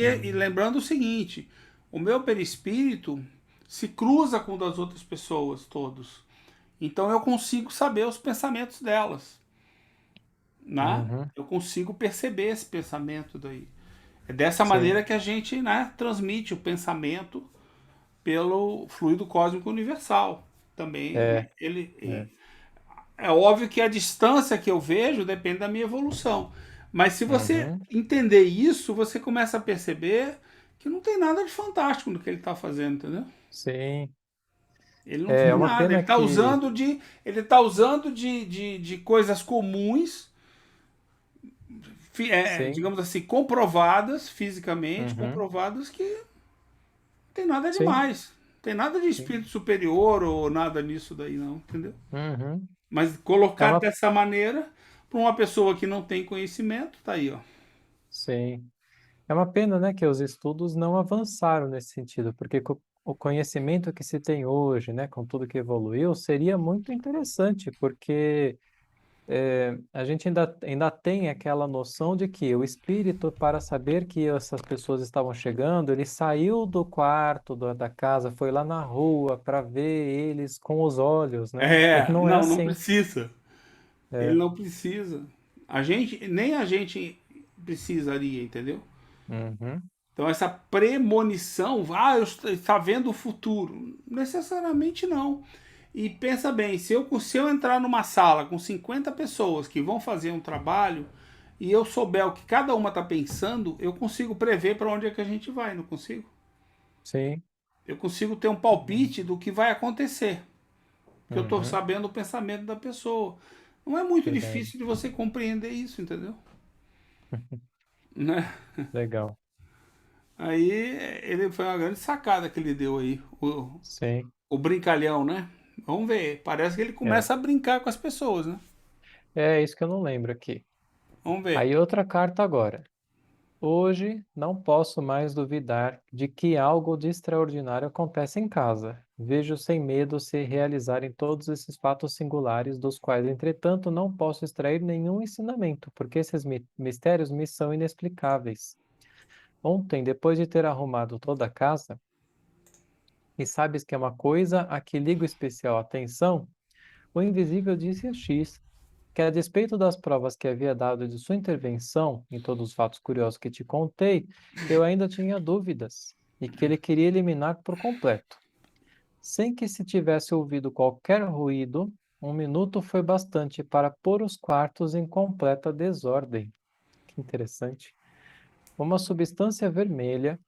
Uhum, lembrando o seguinte, o meu perispírito se cruza com o das outras pessoas, todos. Então eu consigo saber os pensamentos delas, né? uhum, Eu consigo perceber esse pensamento daí. É dessa sim. maneira que a gente, né, transmite o pensamento pelo fluido cósmico universal. Também É, ele é. é óbvio que a distância que eu vejo depende da minha evolução. Mas se você Uhum, entender isso, você começa a perceber que não tem nada de fantástico no que ele está fazendo, entendeu? sim. Ele não É fez uma nada. Ele pena está que. usando de coisas comuns, Sim, digamos assim, comprovadas, fisicamente uhum, comprovadas, que não tem nada sim, demais. Não tem nada de sim, espírito superior ou nada nisso daí, não, entendeu? uhum. Mas É colocar uma. dessa maneira, para uma pessoa que não tem conhecimento, tá aí, ó. Sim. É uma pena, né, que os estudos não avançaram nesse sentido, porque o conhecimento que se tem hoje, né, com tudo que evoluiu, seria muito interessante, porque a gente ainda tem aquela noção de que o espírito, para saber que essas pessoas estavam chegando, ele saiu do quarto da casa, foi lá na rua para ver eles com os olhos, né? E não é Não, não assim. precisa. Ele É. não precisa. Nem a gente precisaria, entendeu? Uhum. Então essa premonição, eu está vendo o futuro, necessariamente não. E pensa bem, se eu entrar numa sala com 50 pessoas que vão fazer um trabalho e eu souber o que cada uma está pensando, eu consigo prever para onde é que a gente vai, não consigo? Sim. Eu consigo ter um palpite do que vai acontecer, porque eu estou Uhum. sabendo o pensamento da pessoa. Não é muito Verdade. difícil de você compreender isso, entendeu? Né? Legal. Aí ele foi uma grande sacada que ele deu aí, Sim. o brincalhão, né? Vamos ver, parece que ele É. começa a brincar com as pessoas, né? É isso que eu não lembro aqui. Vamos ver. Aí outra carta agora. Hoje não posso mais duvidar de que algo de extraordinário acontece em casa. Vejo sem medo se realizarem todos esses fatos singulares, dos quais, entretanto, não posso extrair nenhum ensinamento, porque esses mistérios me são inexplicáveis. Ontem, depois de ter arrumado toda a casa, e sabes que é uma coisa a que ligo especial atenção, o invisível disse a X que, a despeito das provas que havia dado de sua intervenção em todos os fatos curiosos que te contei, eu ainda tinha dúvidas, e que ele queria eliminar por completo. Sem que se tivesse ouvido qualquer ruído, um minuto foi bastante para pôr os quartos em completa desordem. Que interessante. Uma substância vermelha,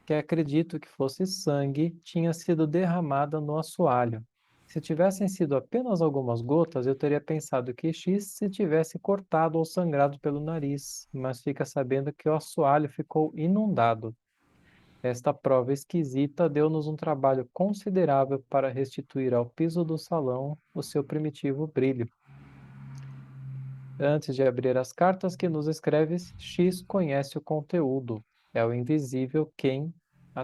que acredito que fosse sangue, tinha sido derramada no assoalho. Se tivessem sido apenas algumas gotas, eu teria pensado que X se tivesse cortado ou sangrado pelo nariz, mas fica sabendo que o assoalho ficou inundado. Esta prova esquisita deu-nos um trabalho considerável para restituir ao piso do salão o seu primitivo brilho. Antes de abrir as cartas que nos escreves, X conhece o conteúdo. É o invisível quem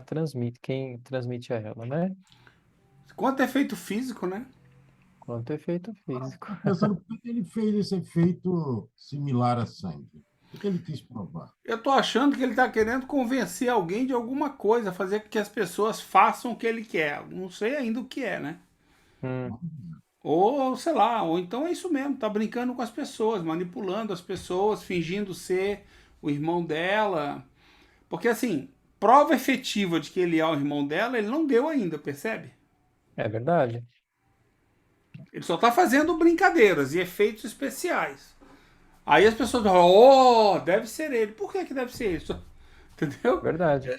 transmite a ela, né? Quanto efeito físico, né? Quanto efeito físico. Estou pensando por que ele fez esse efeito similar a sangue. O que ele quis provar? Eu tô achando que ele tá querendo convencer alguém de alguma coisa, fazer com que as pessoas façam o que ele quer. Não sei ainda o que é, né? Hum, Ou, sei lá, ou então é isso mesmo, tá brincando com as pessoas, manipulando as pessoas, fingindo ser o irmão dela. Porque assim, prova efetiva de que ele é o irmão dela, ele não deu ainda, percebe? é verdade. Ele só tá fazendo brincadeiras e efeitos especiais. Aí as pessoas falam, oh, deve ser ele. Por que deve ser isso? Entendeu? Verdade.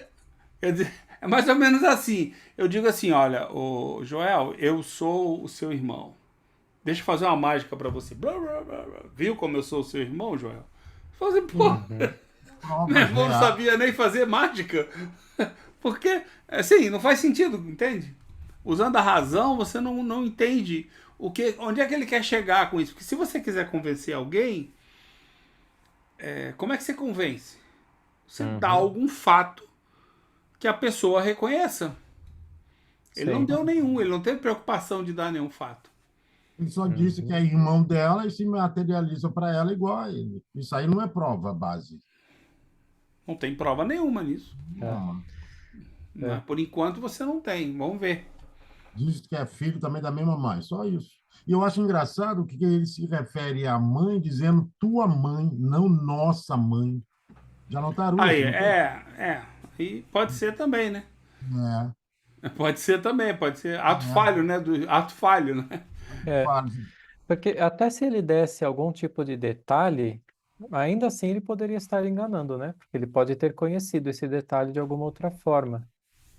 Quer dizer, é mais ou menos assim. Eu digo assim, olha, ô Joel, eu sou o seu irmão. Deixa eu fazer uma mágica pra você. Blá, blá, blá, blá. Viu como eu sou o seu irmão, Joel? Fazer, pô, Uhum. meu Provas irmão não reais. sabia nem fazer mágica. Porque, assim, não faz sentido, entende? Usando a razão, você não entende onde é que ele quer chegar com isso. Porque se você quiser convencer alguém, como é que você convence? Você dá Uhum. algum fato que a pessoa reconheça. Ele não Sim. deu nenhum, ele não teve preocupação de dar nenhum fato. Ele só disse que Uhum. é irmão dela e se materializa para ela igual a ele. Isso aí não é prova base. Não tem prova nenhuma nisso. É, Não. Né? é. Por enquanto você não tem. Vamos ver. Diz que é filho também da mesma mãe, só isso. E eu acho engraçado que ele se refere à mãe dizendo tua mãe, não nossa mãe. Já notaram Aí, isso? Não tem? E pode ser também, né? É, Pode ser também, pode ser ato falho, é. né? Ato falho, né? É. Quase. Porque até se ele desse algum tipo de detalhe, ainda assim ele poderia estar enganando, né? Porque ele pode ter conhecido esse detalhe de alguma outra forma.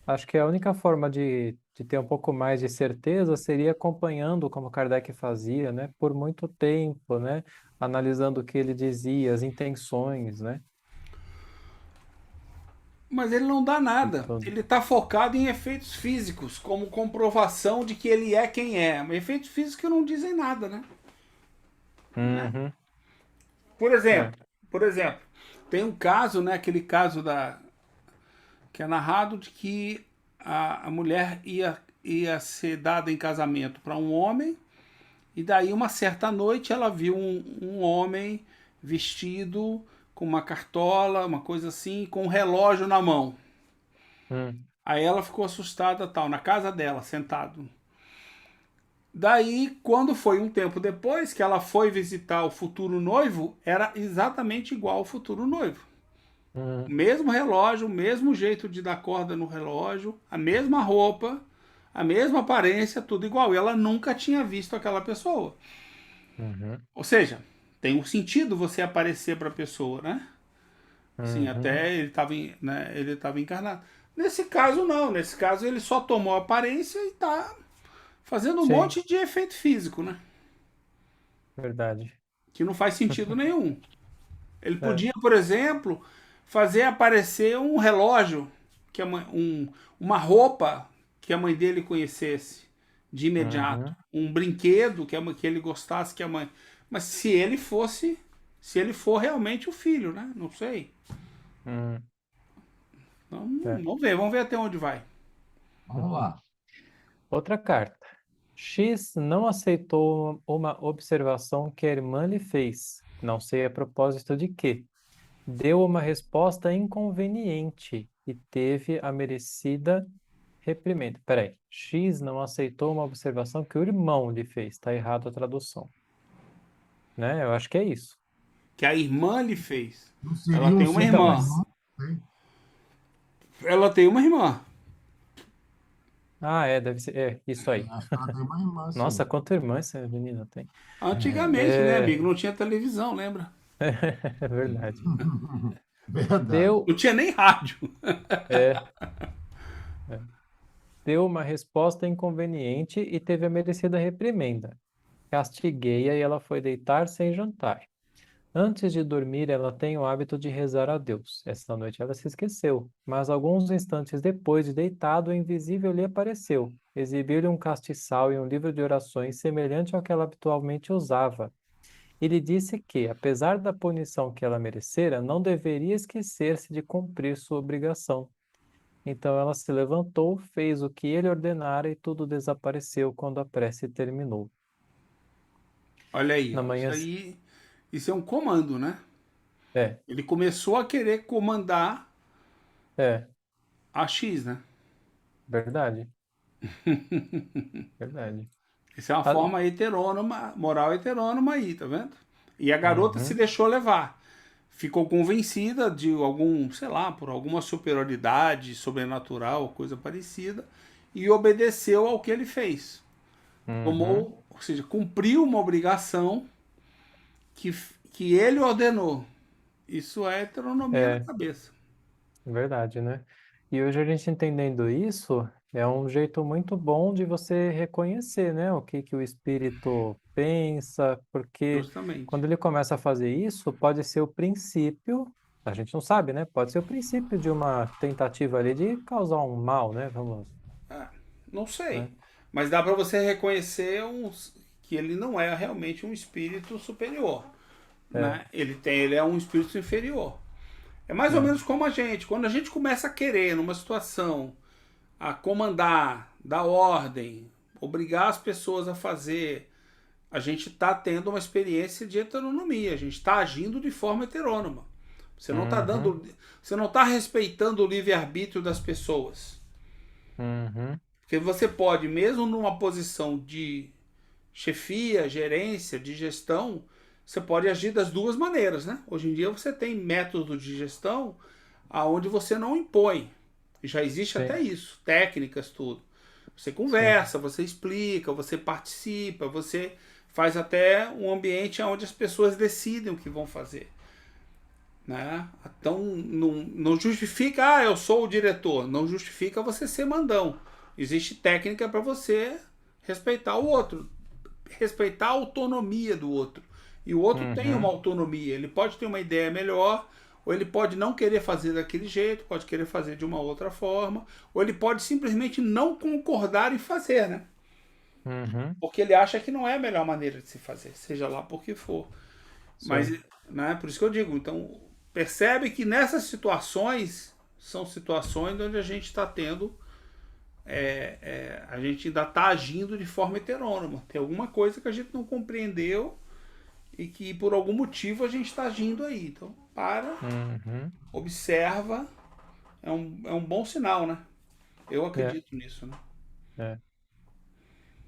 Acho que a única forma de de ter um pouco mais de certeza seria acompanhando, como Kardec fazia, né, por muito tempo, né, analisando o que ele dizia, as intenções, né, Mas ele não dá e nada. tudo. Ele está focado em efeitos físicos, como comprovação de que ele é quem é. Mas efeitos físicos não dizem nada, né? Uhum, Por é, exemplo, por exemplo, tem um caso, né, aquele caso que é narrado de que a mulher ia ser dada em casamento para um homem, e daí uma certa noite ela viu um homem vestido com uma cartola, uma coisa assim, com um relógio na mão. hum, Aí ela ficou assustada, tal, na casa dela, sentado. Daí, quando foi um tempo depois que ela foi visitar o futuro noivo, era exatamente igual ao futuro noivo. O hum, mesmo relógio, o mesmo jeito de dar corda no relógio, a mesma roupa, a mesma aparência, tudo igual. E ela nunca tinha visto aquela pessoa. uhum, Ou seja, tem um sentido você aparecer para a pessoa, né? Sim, uhum, até ele tava encarnado. Nesse caso, não. Nesse caso, ele só tomou a aparência e tá fazendo um sim, monte de efeito físico, né? verdade. Que não faz sentido nenhum. Ele É, podia, por exemplo, fazer aparecer um relógio, uma roupa que a mãe dele conhecesse de imediato, uhum, um brinquedo que ele gostasse que a mãe. Mas se ele for realmente o filho, né? Não sei. hum, Então, é. vamos ver até onde vai. Vamos lá. Outra carta. X não aceitou uma observação que a irmã lhe fez, não sei a propósito de quê. Deu uma resposta inconveniente e teve a merecida reprimenda. Peraí. X não aceitou uma observação que o irmão lhe fez. Está errado a tradução. Né? Eu acho que é isso. Que a irmã lhe fez. Não Ela seria um tem uma Então, irmã. mas. sentimento, né? Ela tem uma irmã. Ah, é, deve ser. É, isso aí. Acho que ela tem uma irmã, Nossa, sim. quanta irmã essa menina tem. Antigamente, né, É, amigo? Não tinha televisão, lembra? é verdade. Verdade. Deu. Não tinha nem rádio. É, é. Deu uma resposta inconveniente e teve a merecida reprimenda. Castiguei-a e ela foi deitar sem jantar. Antes de dormir, ela tem o hábito de rezar a Deus. Esta noite ela se esqueceu, mas alguns instantes depois de deitado, o invisível lhe apareceu. Exibiu-lhe um castiçal e um livro de orações semelhante ao que ela habitualmente usava. E lhe disse que, apesar da punição que ela merecera, não deveria esquecer-se de cumprir sua obrigação. Então ela se levantou, fez o que ele ordenara e tudo desapareceu quando a prece terminou. Olha aí, Na ó. manhã. Isso é um comando, né? É, Ele começou a querer comandar é, a X, né? verdade, verdade. Isso é uma Ah, forma heterônoma, moral heterônoma aí, tá vendo? E a garota se uhum, deixou levar. Ficou convencida de algum, sei lá, por alguma superioridade sobrenatural, coisa parecida, e obedeceu ao que ele fez. uhum, Tomou, ou seja, cumpriu uma obrigação que, que ele ordenou. Isso é heteronomia na é, cabeça. verdade, né? E hoje a gente entendendo isso, é um jeito muito bom de você reconhecer, né, o que que o espírito pensa, porque Justamente. quando ele começa a fazer isso, pode ser o princípio, a gente não sabe, né? Pode ser o princípio de uma tentativa ali de causar um mal, né? Vamos, Ah, não né? sei. Mas dá para você reconhecer que ele não é realmente um espírito superior. É, Né? Ele é um espírito inferior. É mais ou é, menos como a gente. Quando a gente começa a querer, numa situação, a comandar, dar ordem, obrigar as pessoas a fazer, a gente está tendo uma experiência de heteronomia. A gente está agindo de forma heterônoma. Você não está uhum, dando, você não está respeitando o livre-arbítrio das pessoas. uhum, Porque você pode, mesmo numa posição de chefia, gerência, de gestão, você pode agir das duas maneiras, né? Hoje em dia você tem métodos de gestão aonde você não impõe. Já existe até sim, isso, técnicas, tudo. Você sim, conversa, você explica, você participa, você faz até um ambiente onde as pessoas decidem o que vão fazer. Né? Então não justifica, eu sou o diretor, não justifica você ser mandão. Existe técnica para você respeitar o outro, respeitar a autonomia do outro. E o outro tem uma autonomia, ele pode ter uma ideia melhor, ou ele pode não querer fazer daquele jeito, pode querer fazer de uma outra forma, ou ele pode simplesmente não concordar em fazer, né? Uhum. Porque ele acha que não é a melhor maneira de se fazer, seja lá por que for. Mas, Sim. né, por isso que eu digo, então, percebe que nessas situações, são situações onde a gente está tendo, a gente ainda está agindo de forma heterônoma. Tem alguma coisa que a gente não compreendeu e que por algum motivo a gente está agindo aí. Então, Uhum. observa, é um bom sinal, né? Eu É, acredito nisso, né? é.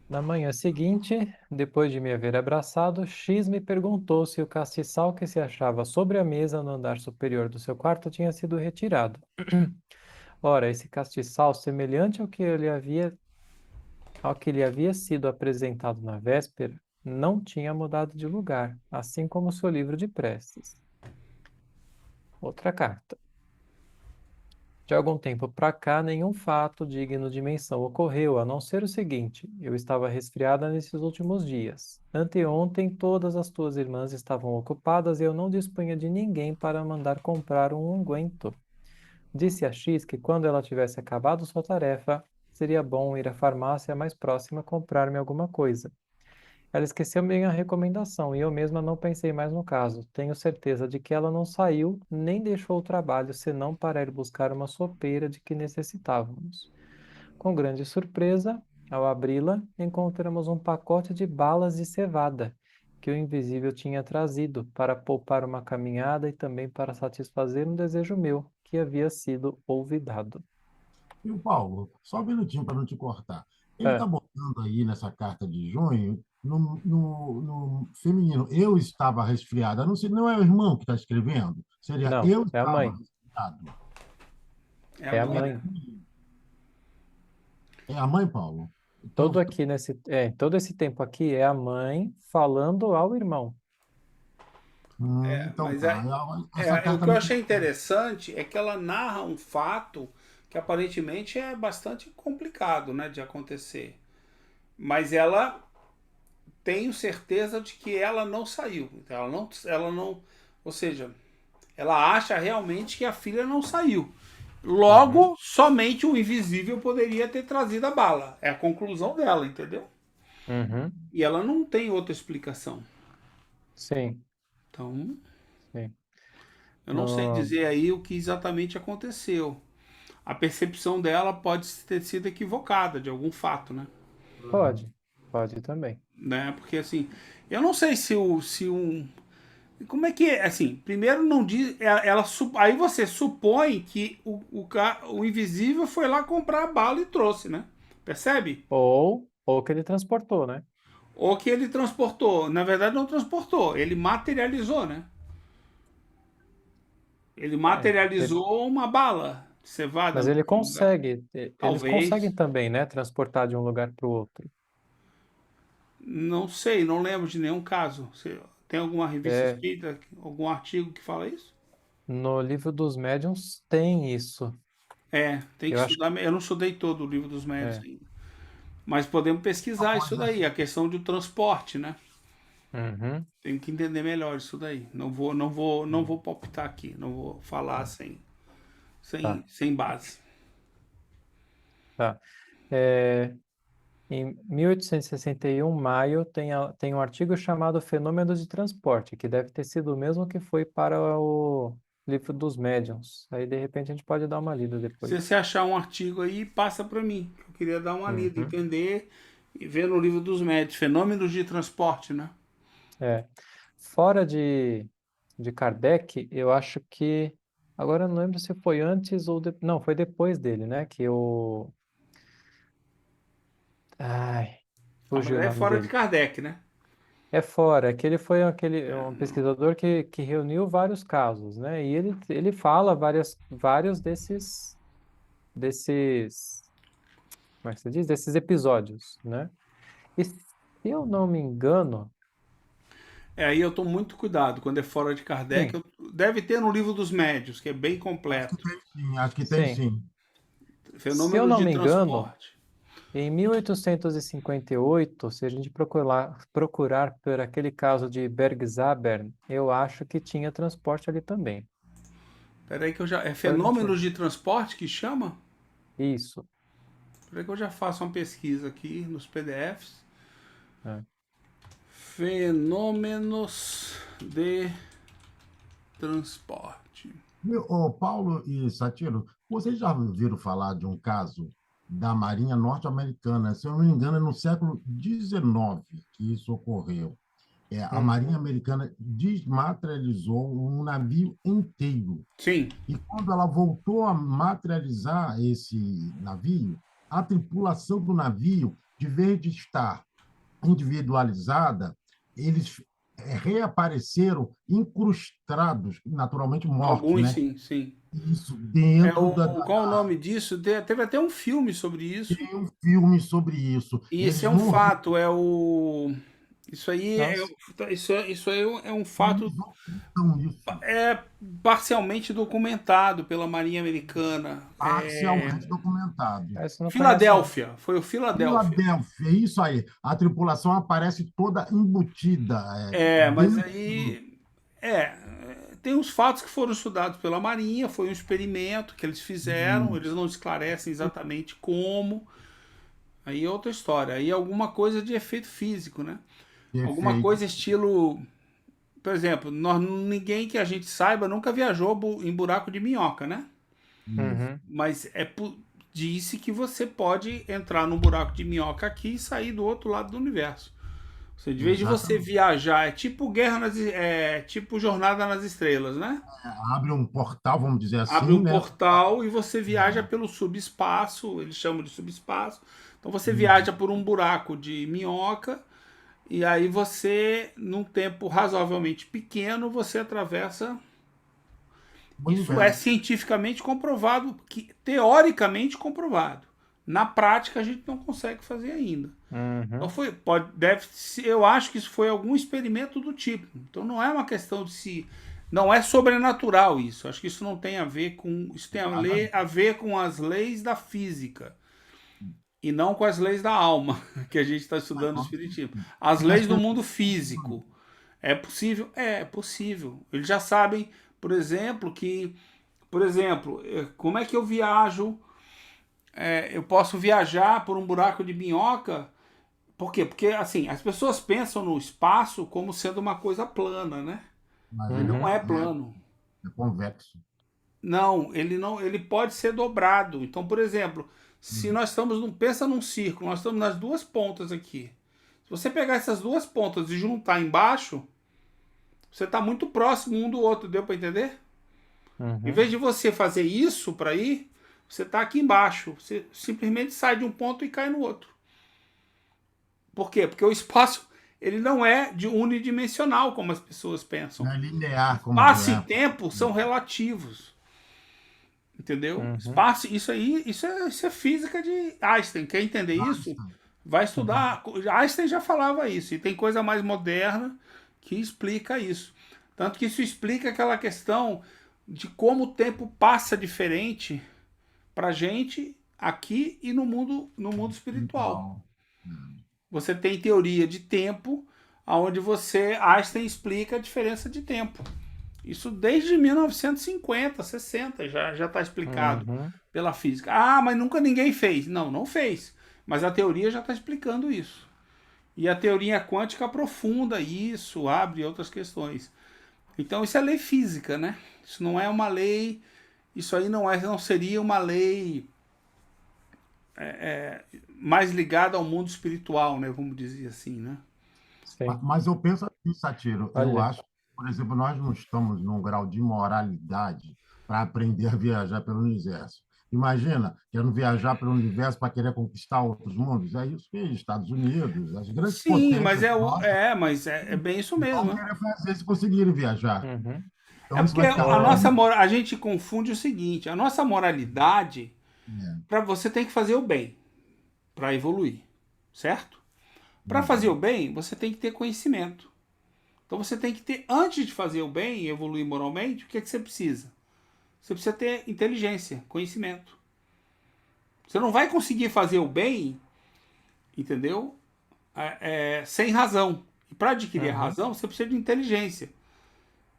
Na manhã seguinte, depois de me haver abraçado, X me perguntou se o castiçal que se achava sobre a mesa no andar superior do seu quarto tinha sido retirado. Ora, esse castiçal, semelhante ao que lhe havia sido apresentado na véspera, não tinha mudado de lugar, assim como o seu livro de preces. Outra carta. De algum tempo para cá, nenhum fato digno de menção ocorreu, a não ser o seguinte: eu estava resfriada nesses últimos dias. Anteontem, todas as tuas irmãs estavam ocupadas e eu não dispunha de ninguém para mandar comprar um unguento. Disse a X que quando ela tivesse acabado sua tarefa, seria bom ir à farmácia mais próxima comprar-me alguma coisa. Ela esqueceu minha recomendação e eu mesma não pensei mais no caso. Tenho certeza de que ela não saiu nem deixou o trabalho senão para ir buscar uma sopeira de que necessitávamos. Com grande surpresa, ao abri-la, encontramos um pacote de balas de cevada que o invisível tinha trazido para poupar uma caminhada e também para satisfazer um desejo meu que havia sido olvidado. E o Paulo, só um minutinho para não te cortar. Ele está É, botando aí nessa carta de junho, no feminino, eu estava resfriada. Não sei, não é o irmão que está escrevendo? Seria não, eu é a estava mãe. resfriado. É a É a mãe, mãe. né? É a mãe, Paulo? Então, Todo esse tempo aqui é a mãe falando ao irmão. então Mas tá. Essa o carta que eu não. achei interessante é que ela narra um fato que aparentemente é bastante complicado, né, de acontecer. Mas ela tenho certeza de que ela não saiu. Ela não, ou seja, ela acha realmente que a filha não saiu. Uhum, Logo, somente o invisível poderia ter trazido a bala. É a conclusão dela, entendeu? uhum, E ela não tem outra explicação. sim, Então, sim. eu não sei No, dizer aí o que exatamente aconteceu. A percepção dela pode ter sido equivocada de algum fato, né? pode, pode também. Né? Porque assim, eu não sei se um. Como é que é? Assim, primeiro não diz. Aí você supõe que o invisível foi lá comprar a bala e trouxe, né? Percebe? Ou que ele transportou, né? Ou que ele transportou. Na verdade, não transportou, ele materializou, né? Ele É, materializou uma bala de cevada mas no ele lugar. consegue, eles conseguem Talvez. também, né, transportar de um lugar para o outro. Não sei, não lembro de nenhum caso. Você tem alguma revista É, escrita, algum artigo que fala isso? no livro dos médiuns tem isso. Tem que Eu acho que estudar. Eu não estudei todo o livro dos médios é. ainda. Mas podemos pesquisar isso daí, a questão do transporte, né? Uhum, Tem que entender melhor isso daí. Não vou palpitar aqui, não vou falar tá, sem base. tá. É, em 1861, maio, tem um artigo chamado Fenômenos de Transporte, que deve ter sido o mesmo que foi para o livro dos médiuns. Aí, de repente, a gente pode dar uma lida Se depois. você achar um artigo aí, passa para mim. Eu queria dar uma lida, Uhum, entender e ver no livro dos médios, fenômenos de transporte, né? é. Fora de Kardec, eu acho que. Agora eu não lembro se foi antes ou. Não, foi depois dele, né? Que o. Ai, Mas fugiu o é nome fora de dele. Kardec, né? É fora, que ele foi um Não. pesquisador que reuniu vários casos, né? E ele fala vários desses, como é que se diz? Desses episódios, né? E se eu não me engano, Aí eu tomo muito cuidado quando é fora de Kardec. sim, Deve ter no livro dos médios, que é bem Acho que completo. tem sim, acho que tem sim. sim. Se eu Fenômenos não de me engano, transporte. Em 1858, se a gente procurar por aquele caso de Bergzabern, eu acho que tinha transporte ali também. Peraí que eu já... É Então a gente... fenômenos de transporte que chama? Isso. Peraí que eu já faço uma pesquisa aqui nos PDFs. É. Fenômenos de transporte. Paulo e Satiro, vocês já ouviram falar de um caso da Marinha Norte-Americana? Se eu não me engano, é no século XIX que isso ocorreu. A Marinha Americana desmaterializou um navio inteiro. Sim. E quando ela voltou a materializar esse navio, a tripulação do navio, de vez de estar individualizada, eles reapareceram incrustados, naturalmente mortos, Alguns né? sim, sim. Isso, É dentro qual o nome disso? Teve até um filme sobre isso. Tem um filme sobre isso. E esse Eles é um morreram, fato, isso aí Nossa. isso aí é um fato eles ocultam isso, parcialmente documentado pela Marinha Americana. parcialmente documentado. Essa eu não conheço, não. Filadélfia, foi o Filadélfia. Filadélfia, é isso aí. A tripulação aparece toda embutida Mas dentro. aí tem uns fatos que foram estudados pela Marinha, foi um experimento que eles fizeram, eles não esclarecem exatamente como. Aí é outra história. Aí alguma coisa de efeito físico, né? Alguma Perfeito. coisa estilo, por exemplo, ninguém que a gente saiba nunca viajou em buraco de minhoca, né? Isso. Uhum. Mas disse que você pode entrar num buraco de minhoca aqui e sair do outro lado do universo. Ou seja, de vez de você Exatamente. viajar, é tipo tipo Jornada nas Estrelas, né? Abre um portal, vamos dizer Abre assim, um né? portal e você viaja pelo subespaço, eles chamam de subespaço. Então você Isso. viaja por um buraco de minhoca e aí você, num tempo razoavelmente pequeno, você atravessa. O Isso é universo. cientificamente comprovado, teoricamente comprovado. Na prática a gente não consegue fazer ainda. Então Uhum. eu acho que isso foi algum experimento do tipo. Então não é uma questão de se, não é sobrenatural isso. Acho que isso não tem a ver com, isso tem a ver com as leis da física e não com as leis da alma que a gente está estudando no espiritismo. As E as leis do pessoas, mundo físico. É possível? É possível. Eles já sabem, por exemplo, como é que eu viajo? Eu posso viajar por um buraco de minhoca. Por quê? Porque assim, as pessoas pensam no espaço como sendo uma coisa plana, né? mas Ele ele não Uhum. é plano. é convexo. Não, ele pode ser dobrado. Então, por exemplo, se nós estamos pensa num círculo, nós estamos nas duas pontas aqui. Se você pegar essas duas pontas e juntar embaixo, você está muito próximo um do outro, deu para entender? Em Uhum. vez de você fazer isso para ir, você está aqui embaixo. Você simplesmente sai de um ponto e cai no outro. Por quê? Porque o espaço ele não é unidimensional como as pessoas pensam. Não é linear, como Espaço e é. tempo são relativos. Entendeu? Uhum. Espaço, isso é física de Einstein. Quer entender isso? Einstein. Vai estudar. Einstein já falava isso. E tem coisa mais moderna que explica isso. Tanto que isso explica aquela questão de como o tempo passa diferente pra gente aqui e no mundo espiritual. Espiritual. Você tem teoria de tempo, onde Einstein explica a diferença de tempo. Isso desde 1950, 60 já está explicado Uhum. pela física. Ah, mas nunca ninguém fez. Não fez. Mas a teoria já está explicando isso. E a teoria quântica aprofunda isso, abre outras questões. Então isso é lei física, né? Isso não é uma lei. Isso aí não seria uma lei mais ligada ao mundo espiritual, né? Vamos dizer assim, né? Sim. Mas eu penso assim, Satiro, eu Olha. acho que, por exemplo, nós não estamos num grau de moralidade para aprender a viajar pelo universo. Imagina, querendo viajar pelo universo para querer conquistar outros mundos. É isso que os Estados Unidos, as grandes Sim, mas potências nossas, é bem isso mesmo, vão né? querer fazer se conseguirem viajar. Uhum. É Então, isso porque vai ficar a gente confunde o seguinte, a nossa moralidade, para você tem que fazer o bem para evoluir, certo? Para fazer o bem, você tem que ter conhecimento. Então você tem que ter, antes de fazer o bem e evoluir moralmente, o que é que você precisa? Você precisa ter inteligência, conhecimento. Você não vai conseguir fazer o bem entendeu? Sem razão. E para adquirir a Uhum. razão, você precisa de inteligência.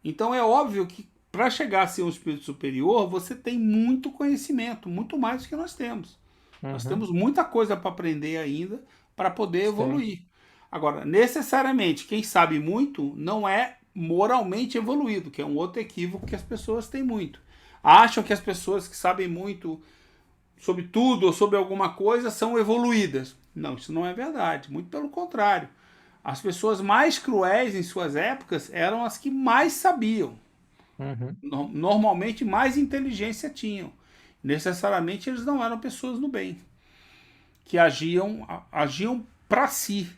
Então é óbvio que para chegar a ser um espírito superior, você tem muito conhecimento, muito mais do que nós temos. Nós Uhum. temos muita coisa para aprender ainda para poder Sim. evoluir. Agora, necessariamente, quem sabe muito não é moralmente evoluído, que é um outro equívoco que as pessoas têm muito. Acham que as pessoas que sabem muito sobre tudo ou sobre alguma coisa são evoluídas. Não, isso não é verdade. Muito pelo contrário. As pessoas mais cruéis em suas épocas eram as que mais sabiam. Uhum. Normalmente mais inteligência tinham. Necessariamente eles não eram pessoas no bem, que agiam para si,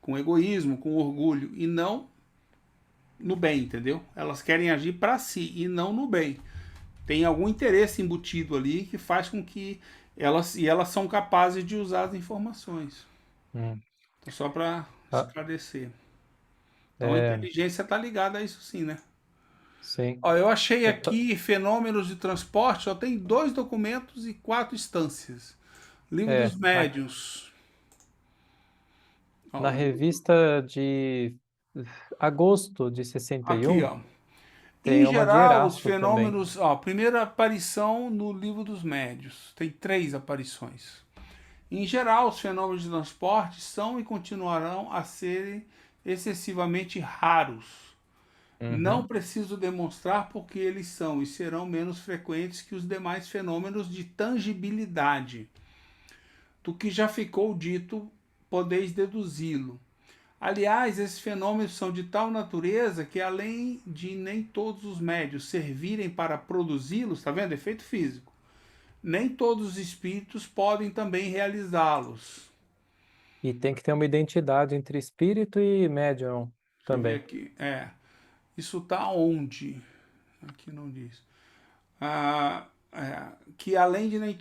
com egoísmo, com orgulho, e não no bem, entendeu? Elas querem agir para si e não no bem. Tem algum interesse embutido ali que faz com que elas são capazes de usar as informações. Hum. Então, só para Ah, esclarecer. Então a é, inteligência está ligada a isso sim, né? sim. Ó, eu achei Eu tô- aqui fenômenos de transporte, só tem 2 documentos e 4 instâncias. Livro dos é, a- Médiuns. Na Ó, revista de agosto de aqui, 61, ó. Em tem uma de geral, os Erasto também. fenômenos. Ó, primeira aparição no Livro dos Médiuns. Tem 3 aparições. Em geral, os fenômenos de transporte são e continuarão a serem excessivamente raros. Não Uhum. preciso demonstrar porque eles são e serão menos frequentes que os demais fenômenos de tangibilidade. Do que já ficou dito, podeis deduzi-lo. Aliás, esses fenômenos são de tal natureza que, além de nem todos os médios servirem para produzi-los, está vendo? Efeito físico. Nem todos os espíritos podem também realizá-los. E tem que ter uma identidade entre espírito e médium Deixa eu ver também. aqui. Isso está onde? Aqui não diz. Que além de nem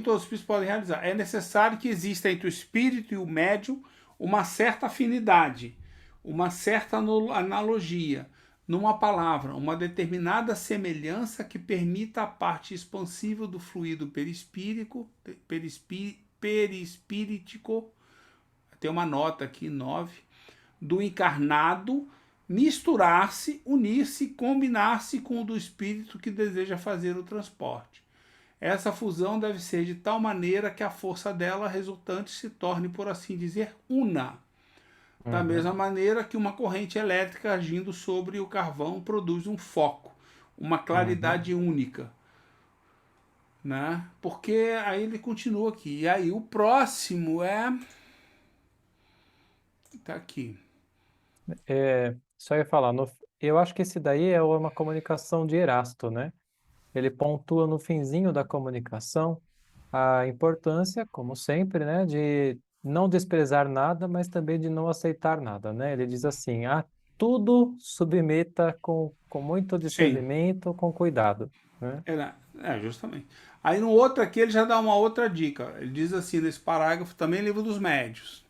todos os espíritos podem realizar. É necessário que exista entre o espírito e o médium uma certa afinidade, uma certa analogia, numa palavra, uma determinada semelhança que permita a parte expansiva do fluido perispíritico, tem uma nota aqui, 9, do encarnado misturar-se, unir-se e combinar-se com o do espírito que deseja fazer o transporte. Essa fusão deve ser de tal maneira que a força dela resultante se torne, por assim dizer, una. Da Uhum. mesma maneira que uma corrente elétrica agindo sobre o carvão produz um foco, uma Uhum. claridade única. Né? Porque aí ele continua aqui. E aí o próximo é. Tá aqui. Só ia falar, eu acho que esse daí é uma comunicação de Erasto, né? Ele pontua no finzinho da comunicação a importância, como sempre, né, de não desprezar nada, mas também de não aceitar nada, né? Ele diz assim: a tudo submeta com muito Sim. discernimento, com cuidado, né? Justamente. Aí no outro aqui ele já dá uma outra dica. Ele diz assim nesse parágrafo, também livro dos médios.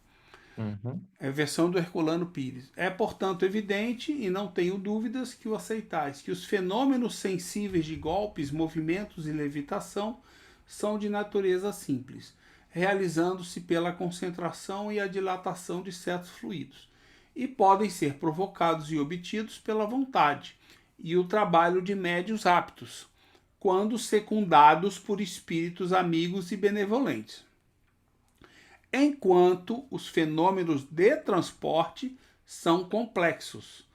Uhum. É versão do Herculano Pires. É, portanto, evidente, e não tenho dúvidas, que o aceitais, que os fenômenos sensíveis de golpes, movimentos e levitação são de natureza simples, realizando-se pela concentração e a dilatação de certos fluidos, e podem ser provocados e obtidos pela vontade e o trabalho de médios aptos, quando secundados por espíritos amigos e benevolentes, enquanto os fenômenos de transporte são complexos,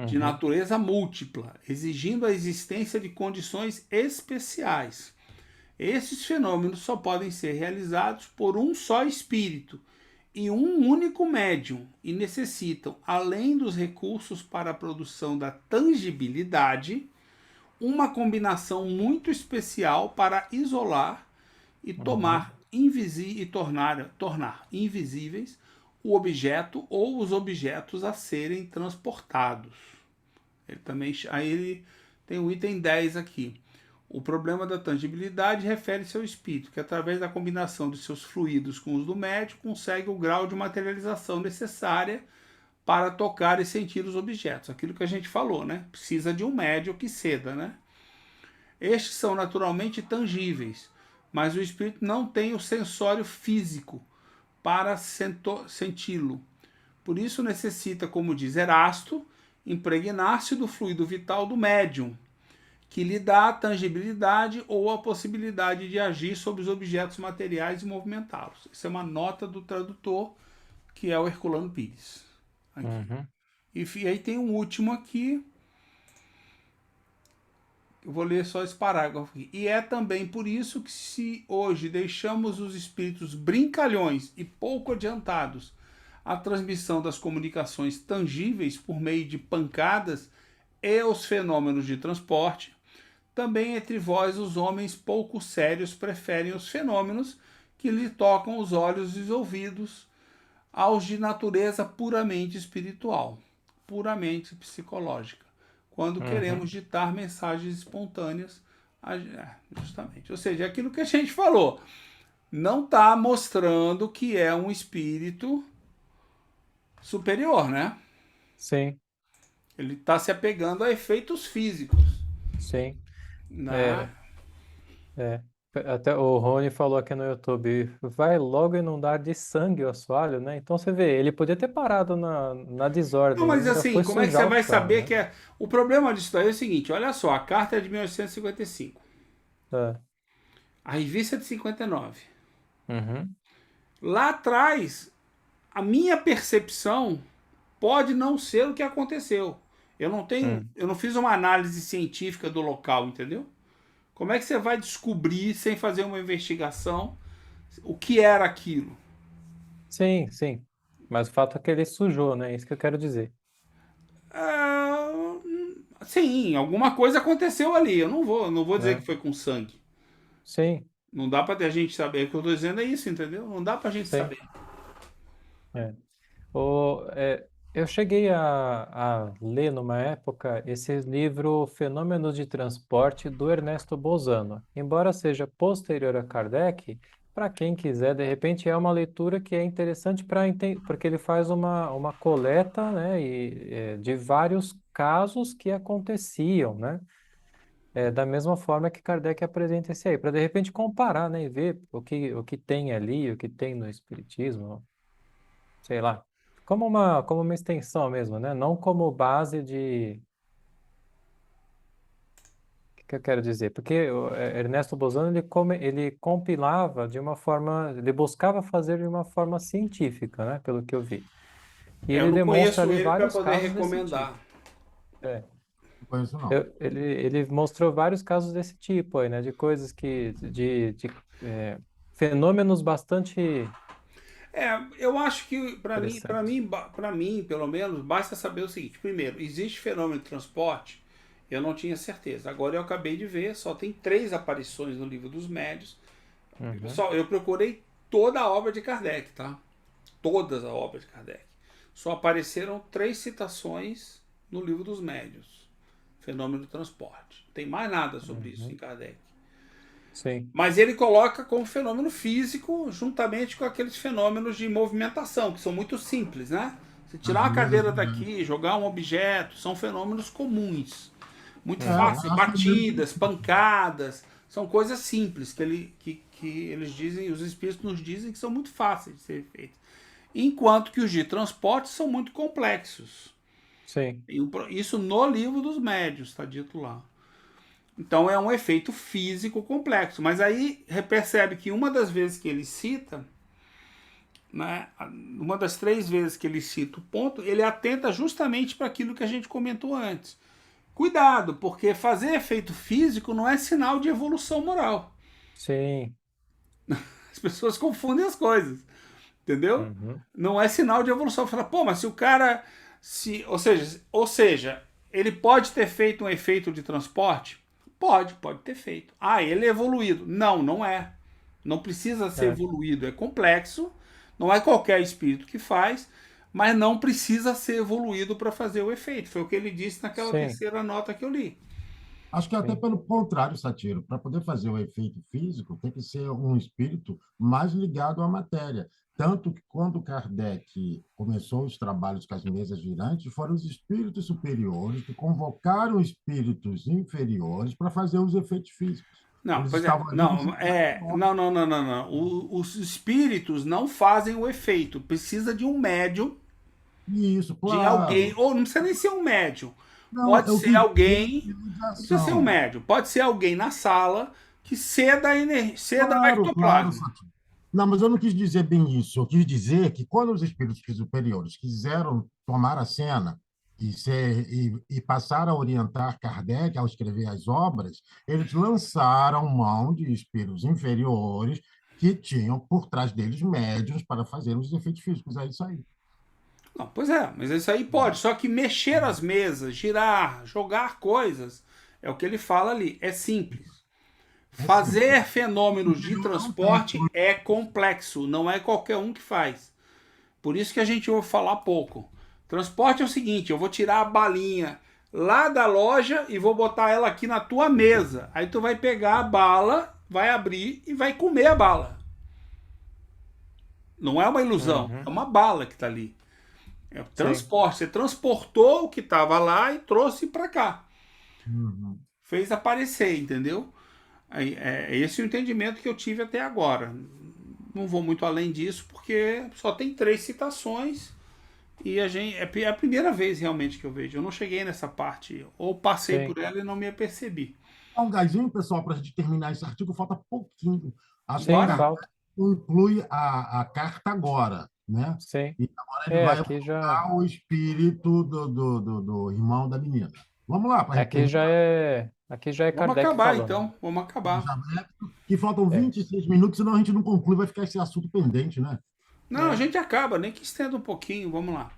de Uhum. natureza múltipla, exigindo a existência de condições especiais. Esses fenômenos só podem ser realizados por um só espírito e um único médium e necessitam, além dos recursos para a produção da tangibilidade, uma combinação muito especial para isolar e Uhum. tornar invisíveis o objeto ou os objetos a serem transportados. Aí ele tem o item 10 aqui. O problema da tangibilidade refere-se ao espírito, que através da combinação de seus fluidos com os do médium consegue o grau de materialização necessária para tocar e sentir os objetos. Aquilo que a gente falou, né? Precisa de um médium que ceda, né? Estes são naturalmente tangíveis, mas o espírito não tem o sensório físico para senti-lo. Por isso necessita, como diz Erasto, impregnar-se do fluido vital do médium, que lhe dá a tangibilidade ou a possibilidade de agir sobre os objetos materiais e movimentá-los. Isso é uma nota do tradutor, que é o Herculano Pires. Aqui. Uhum. E aí tem um último aqui. Eu vou ler só esse parágrafo aqui. E é também por isso que, se hoje deixamos os espíritos brincalhões e pouco adiantados à transmissão das comunicações tangíveis por meio de pancadas e os fenômenos de transporte, também entre vós os homens pouco sérios preferem os fenômenos que lhe tocam os olhos e os ouvidos aos de natureza puramente espiritual, puramente psicológica, quando queremos ditar mensagens espontâneas, justamente. Ou seja, aquilo que a gente falou, não está mostrando que é um espírito superior, né? Sim, Ele está se apegando a efeitos físicos, sim. né? É. Até o Rony falou aqui no YouTube, vai logo inundar de sangue o assoalho, né? Então você vê, ele podia ter parado na Não, desordem, mas ainda assim, foi como é que sujar você o vai chão, saber né? que é... O problema disso daí é o seguinte, olha só, a carta é de 1855, É. a revista é de 59. Uhum. Lá atrás, a minha percepção pode não ser o que aconteceu. Eu não fiz uma análise científica do local, entendeu? Como é que você vai descobrir, sem fazer uma investigação, o que era aquilo? Sim, sim. Mas o fato é que ele sujou, né? Isso que eu quero dizer. Ah, sim, alguma coisa aconteceu ali. Eu não vou dizer Né? que foi com sangue. Sim, Não dá pra a gente saber. O que eu tô dizendo é isso, entendeu? Não dá pra gente sim. saber. É. Eu cheguei a ler numa época esse livro Fenômenos de Transporte do Ernesto Bolzano. Embora seja posterior a Kardec, para quem quiser, de repente é uma leitura que é interessante porque ele faz uma coleta, né, de vários casos que aconteciam, né? Da mesma forma que Kardec apresenta esse aí, para de repente comparar, né, e ver o que tem ali, o que tem no Espiritismo, sei lá, como uma extensão mesmo, né? Não como base de. O que eu quero dizer? Porque o Ernesto Bozano ele compilava de uma forma, ele buscava fazer de uma forma científica, né? Pelo que eu vi. E Eu ele não demonstra conheço ali ele para vários poder casos desse tipo. recomendar. É. Não conheço, não. Ele mostrou vários casos desse tipo aí, né? De coisas de fenômenos bastante Eu acho que interessantes. para mim, pelo menos, basta saber o seguinte: primeiro, existe fenômeno de transporte? Eu não tinha certeza. Agora eu acabei de ver, só tem 3 aparições no livro dos médios. Uhum, Pessoal, eu procurei toda a obra de Kardec, tá? Todas as obras de Kardec. Só apareceram 3 citações no livro dos médios. Fenômeno do transporte. Não tem mais nada sobre isso em uhum. Kardec. Sim, Mas ele coloca como fenômeno físico, juntamente com aqueles fenômenos de movimentação, que são muito simples, né? Você tirar As uma mesas cadeira girantes. daqui, jogar um objeto, são fenômenos comuns. Muito fácil. Acho que mesmo. Batidas, pancadas, são coisas simples que eles dizem, os espíritos nos dizem que são muito fáceis de ser feitas. Enquanto que os de transporte são muito complexos. sim, Isso no livro dos médios, está dito lá. Então é um efeito físico complexo. Mas aí percebe que uma das vezes que ele cita, né, uma das 3 vezes que ele cita o ponto, ele atenta justamente para aquilo que a gente comentou antes. Cuidado, porque fazer efeito físico não é sinal de evolução moral. sim. As pessoas confundem as coisas, entendeu? Uhum. Não é sinal de evolução. Fala, pô, mas se o cara, ou seja, ele pode ter feito um efeito de transporte? Pode ter feito. Ah, ele é evoluído. Não, não é. Não precisa ser É, evoluído. É complexo. Não é qualquer espírito que faz, mas não precisa ser evoluído para fazer o efeito. Foi o que ele disse naquela sim, terceira nota que eu li. Acho que até sim. pelo contrário, Satiro, para poder fazer o efeito físico, tem que ser um espírito mais ligado à matéria. Tanto que quando Kardec começou os trabalhos com as mesas girantes, foram os espíritos superiores que convocaram espíritos inferiores para fazer os efeitos físicos. Não, Eles pois é. estavam ali no Não, julgamento. não. Os espíritos não fazem o efeito. Precisa de um médium, Isso, de alguém, claro. ou não precisa nem ser um médium. Não, Pode eu ser quis dizer alguém, não precisa ser um utilização. médium, pode ser alguém na sala que ceda a energia, ceda o Claro, claro, ectoplasma. Fátima. Não, mas eu não quis dizer bem isso. Eu quis dizer que quando os espíritos superiores quiseram tomar a cena e passar a orientar Kardec ao escrever as obras, eles lançaram mão de espíritos inferiores que tinham por trás deles médiuns para fazer os efeitos físicos. É isso aí. Não, pois é, mas isso aí pode. Só que mexer as mesas, girar, jogar coisas, é o que ele fala ali. É simples. É simples. Fazer fenômenos de Inferior não tem. transporte é complexo, não é qualquer um que faz. Por isso que a gente ouve falar pouco. Transporte é o seguinte: eu vou tirar a balinha lá da loja e vou botar ela aqui na tua mesa. Aí tu vai pegar a bala, vai abrir e vai comer a bala. Não é uma ilusão, é Uhum. uma bala que está ali. É o Sim, transporte. Você transportou o que estava lá e trouxe para cá. Uhum. Fez aparecer, entendeu? É esse o entendimento que eu tive até agora. Não vou muito além disso, porque só tem 3 citações e é a primeira vez realmente que eu vejo. Eu não cheguei nessa parte, ou passei sim. por ela e não me apercebi. Dá um gásinho, pessoal, para a gente terminar esse artigo, falta pouquinho. Acho que Sim, Bora? falta. inclui a carta agora, né? Sim. E agora ele É, vai aqui já. evocar o espírito do irmão da menina. Vamos lá, para a gente Aqui já terminar. é. Aqui já é Vamos Kardec acabar falando. então, vamos acabar. Que faltam É. 26 minutos, senão a gente não conclui, vai ficar esse assunto pendente, né? Não, a É. gente acaba, nem que estenda um pouquinho, vamos lá.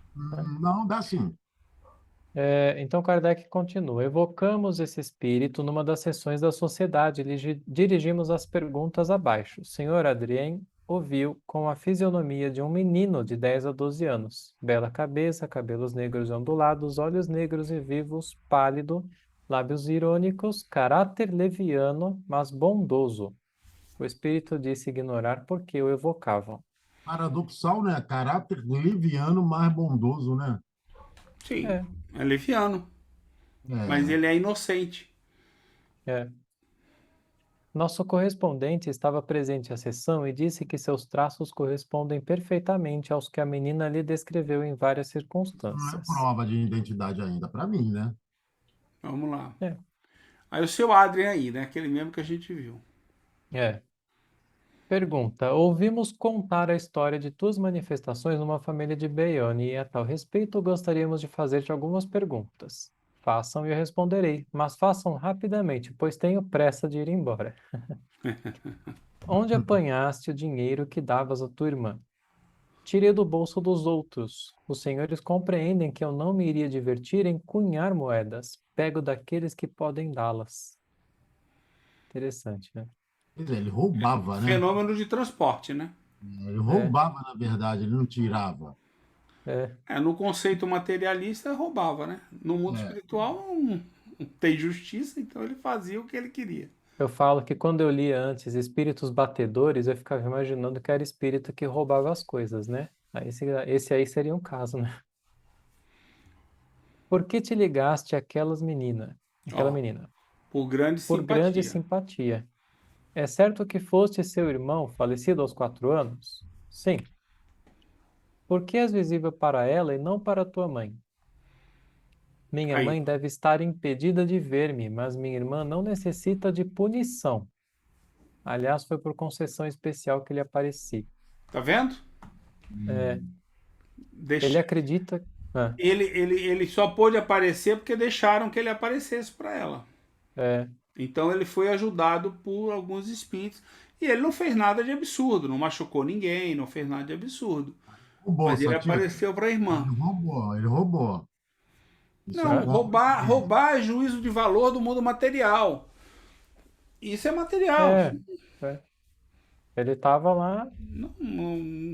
Não, dá sim. Então Kardec continua. Evocamos esse espírito numa das sessões da sociedade e lhe dirigimos as perguntas abaixo. O senhor Adrien ouviu com a fisionomia de um menino de 10 a 12 anos. Bela cabeça, cabelos negros e ondulados, olhos negros e vivos, pálido, lábios irônicos, caráter leviano, mas bondoso. O espírito disse ignorar porque o evocavam. Paradoxal, né? Caráter liviano, mais bondoso, né? Sim, É, é leviano, mas É. ele é inocente. é. Nosso correspondente estava presente à sessão e disse que seus traços correspondem perfeitamente aos que a menina lhe descreveu em várias Isso não é circunstâncias. prova de identidade ainda, para mim, né? Vamos lá. É, Aí o seu Adrien aí, né? Aquele mesmo que a gente viu. é. Pergunta: ouvimos contar a história de tuas manifestações numa família de Bayonne e a tal respeito gostaríamos de fazer-te algumas perguntas. Façam e eu responderei, mas façam rapidamente, pois tenho pressa de ir embora. Onde apanhaste o dinheiro que davas à tua irmã? Tirei do bolso dos outros. Os senhores compreendem que eu não me iria divertir em cunhar moedas. Pego daqueles que podem dá-las. Interessante, né? Quer dizer, ele roubava, né? Fenômeno de transporte, né? Ele É, roubava, na verdade, ele não tirava. é. No conceito materialista, roubava, né? No mundo É. espiritual, não tem justiça, então ele fazia o que ele queria. Eu falo que quando eu lia antes espíritos batedores, eu ficava imaginando que era espírito que roubava as coisas, né? Aí esse aí seria um caso, né? Por que te ligaste àquela Ó, menina? por grande Por grande simpatia. simpatia. É certo que foste seu irmão, falecido aos 4 anos? Sim. Por que és visível para ela e não para tua mãe? Minha Aí, mãe deve estar impedida de ver-me, mas minha irmã não necessita de punição. Aliás, foi por concessão especial que lhe apareci. tá vendo? É, Hum. ele Deixa, acredita. Ah, ele só pôde aparecer porque deixaram que ele aparecesse para ela. é, Então ele foi ajudado por alguns espíritos. E ele não fez nada de absurdo, não machucou ninguém, não fez nada de absurdo. Roubou, Mas ele Satiro. apareceu para a irmã. Ele roubou, ele roubou. Isso é Não, ah, comprovado. roubar é juízo de valor do mundo material. Isso é material. é, é. Ele estava lá. Não,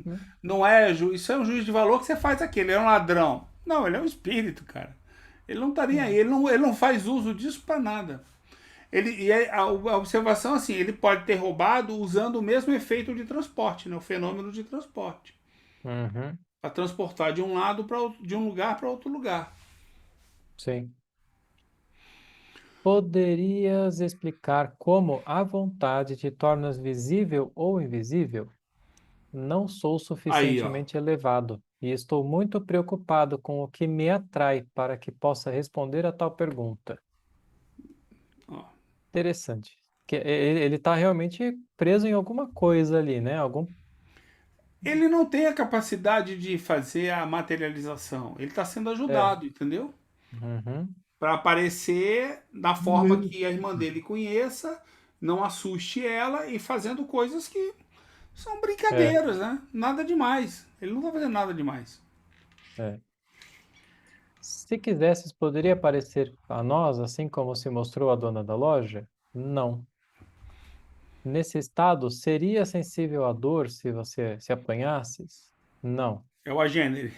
Né? não é isso é um juízo de valor que você faz aqui. Ele é um ladrão. Não, ele é um espírito, cara. Ele não tá nem aí. É. Ele não faz uso disso para nada. A observação assim, ele pode ter roubado usando o mesmo efeito de transporte, né? O fenômeno de transporte, Uhum, para transportar de um lado para de um lugar para outro lugar. sim. Poderias explicar como a vontade te tornas visível ou invisível? Não sou Aí, ó. suficientemente elevado e estou muito preocupado com o que me atrai para que possa responder a tal pergunta. Ó. Interessante. Ele está realmente preso em alguma coisa ali, né? Ele não tem a capacidade de fazer a materialização. Ele está sendo É. ajudado, entendeu? Uhum. Para aparecer da forma E que a irmã dele conheça, não assuste ela e fazendo coisas que são É. brincadeiras, né? Nada demais. Ele não está fazendo nada demais. É. Se quisesses, poderia aparecer a nós, assim como se mostrou a dona da loja? Não. Nesse estado, seria sensível à dor se você se apanhasses? Não. É o agênere.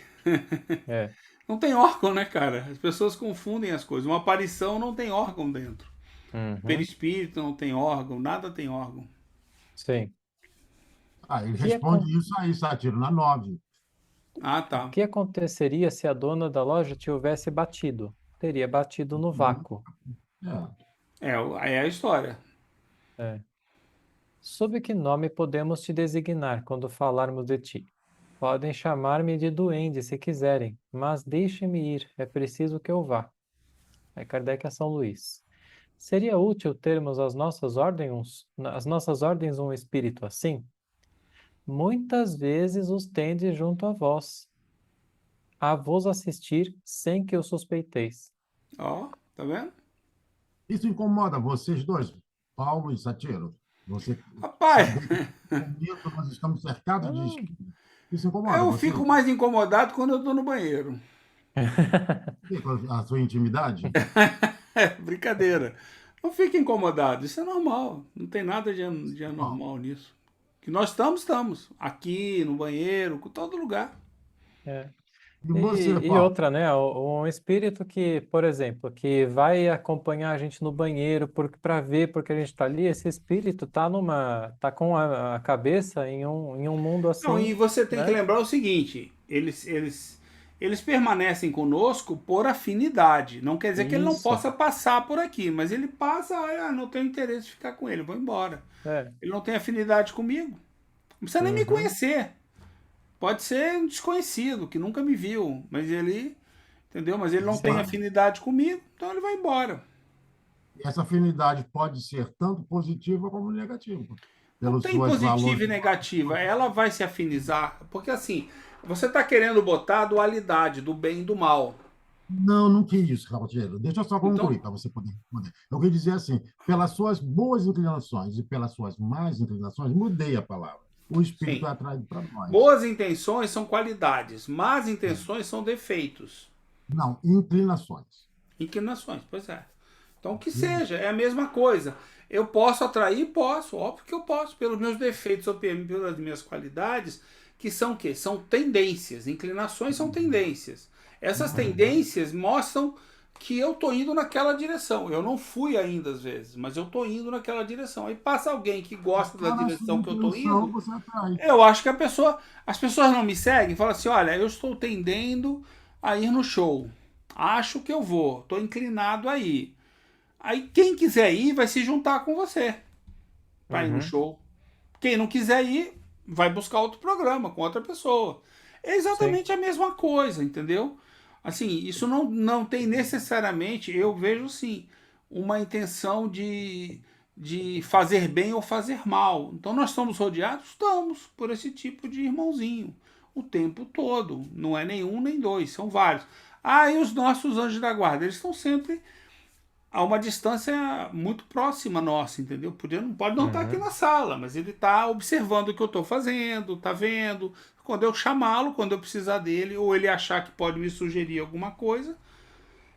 É. Não tem órgão, né, cara? As pessoas confundem as coisas. Uma aparição não tem órgão dentro. Uhum. Perispírito não tem órgão, nada tem órgão. Sim. ele Que acon- responde isso aí, Satiro, na 9. Ah, O tá. que aconteceria se a dona da loja te houvesse batido? Teria batido no vácuo. É. É a história. É. Sob que nome podemos te designar quando falarmos de ti? Podem chamar-me de duende se quiserem, mas deixe-me ir, é preciso que eu vá. Aí Kardec a São Luís. Seria útil termos as nossas ordens um espírito assim? Muitas vezes os tendes junto a vós, a vos assistir sem que o suspeiteis. Ó, tá vendo? Isso incomoda vocês dois, Paulo e Satiro? Você Rapaz, saber que no momento nós estamos cercados de Ah. espíritos. Isso incomoda eu vocês? fico mais incomodado quando eu tô no banheiro. A sua intimidade? É, brincadeira. Não fique incomodado, isso é normal. Não tem nada de Bom, anormal nisso. Que nós estamos. Aqui, no banheiro, com todo lugar. É. e você, E Paulo? outra, né? Um espírito que, por exemplo, que vai acompanhar a gente no banheiro para ver porque a gente está ali, esse espírito tá com a cabeça em um mundo Não, e assim, você tem que né? lembrar o seguinte: eles permanecem conosco por afinidade. Não quer dizer que ele não Isso. possa passar por aqui, mas ele passa, não tenho interesse em ficar com ele, vou embora. É. Ele não tem afinidade comigo. Não precisa nem me Uhum. conhecer. Pode ser um desconhecido que nunca me viu, mas ele, entendeu? Mas ele não tem Sim. afinidade comigo, então ele vai embora. Essa afinidade pode ser tanto positiva como negativa, Não pelos tem seus valores. positiva e negativa, ela vai se afinizar, porque assim, você está querendo botar a dualidade do bem e do mal. Não, não quis isso, Rafael. Deixa eu só concluir Então, para você poder responder. Eu quis dizer assim, pelas suas boas inclinações e pelas suas más inclinações, mudei a palavra. O espírito sim, é atraído para nós. boas intenções são qualidades, más É. intenções são defeitos. Não, inclinações. Inclinações, pois é. Então, que seja, é a mesma coisa. Eu posso atrair? Posso, óbvio que eu posso, pelos meus defeitos ou pelas minhas qualidades, que são o quê? São tendências. Inclinações são tendências. Essas Uhum. tendências mostram que eu tô indo naquela direção. Eu não fui ainda às vezes, mas eu tô indo naquela direção. Aí passa alguém que gosta da Está na sua direção que eu tô intenção, indo, você atrai. eu acho que as pessoas não me seguem, falam assim, olha, eu estou tendendo a ir no show. Acho que eu vou, estou inclinado a ir. Aí quem quiser ir vai se juntar com você para ir no Uhum. show. Quem não quiser ir vai buscar outro programa com outra pessoa. É Sim. exatamente a mesma coisa, entendeu? Assim, isso não tem necessariamente, eu vejo sim, uma intenção de fazer bem ou fazer mal. Então nós estamos rodeados? Estamos, por esse tipo de irmãozinho. O tempo todo. Não é nenhum nem dois, são vários. Ah, e os nossos anjos da guarda? Eles estão sempre a uma distância muito próxima nossa, entendeu? Pode não estar aqui Uhum. na sala, mas ele está observando o que eu estou fazendo, está vendo. Quando eu chamá-lo, quando eu precisar dele, ou ele achar que pode me sugerir alguma coisa,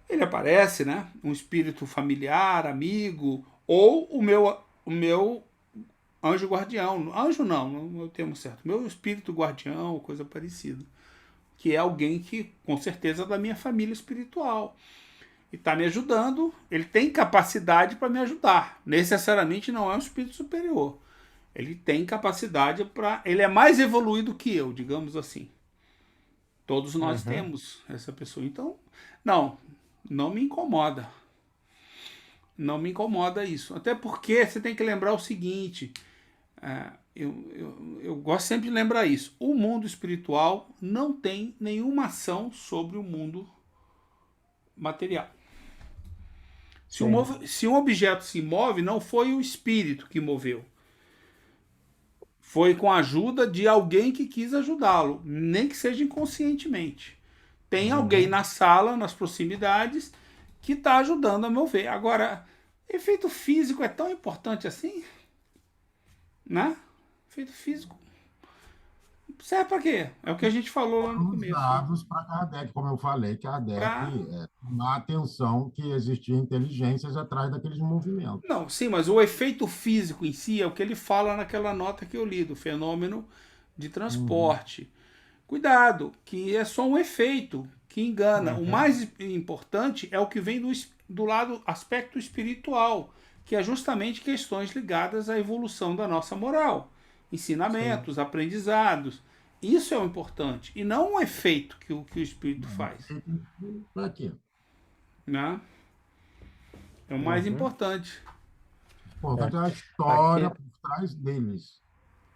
ele aparece, né? Um espírito familiar, amigo, ou o meu anjo guardião. Anjo não é o termo certo. Meu espírito guardião, coisa parecida. Que é alguém que, com certeza, é da minha família espiritual e está me ajudando, ele tem capacidade para me ajudar. Necessariamente não é um espírito superior. Ele tem capacidade para. Ele é mais evoluído que eu, digamos assim. Todos nós Uhum. temos essa pessoa. Então, não me incomoda. Não me incomoda isso. Até porque você tem que lembrar o seguinte: eu gosto sempre de lembrar isso. O mundo espiritual não tem nenhuma ação sobre o mundo material. Se um objeto se move, não foi o espírito que moveu. Foi com a ajuda de alguém que quis ajudá-lo, nem que seja inconscientemente. Tem alguém na sala, nas proximidades, que está ajudando a mover. Agora, efeito físico é tão importante assim? Né? Efeito físico serve para quê? É o que a gente falou lá no começo. Usados para Kardec, como eu falei, Pra... Kardec tomar atenção que existia inteligências atrás daqueles movimentos. Não, sim, mas o efeito físico em si é o que ele fala naquela nota que eu li, do fenômeno de transporte. Cuidado, que é só um efeito que engana. O mais importante é o que vem do lado aspecto espiritual, que é justamente questões ligadas à evolução da nossa moral, ensinamentos, aprendizados. Isso é o importante, e não o efeito que o espírito faz. Para quê? Né? É o mais importante. Importante é a história Aqui, por trás deles.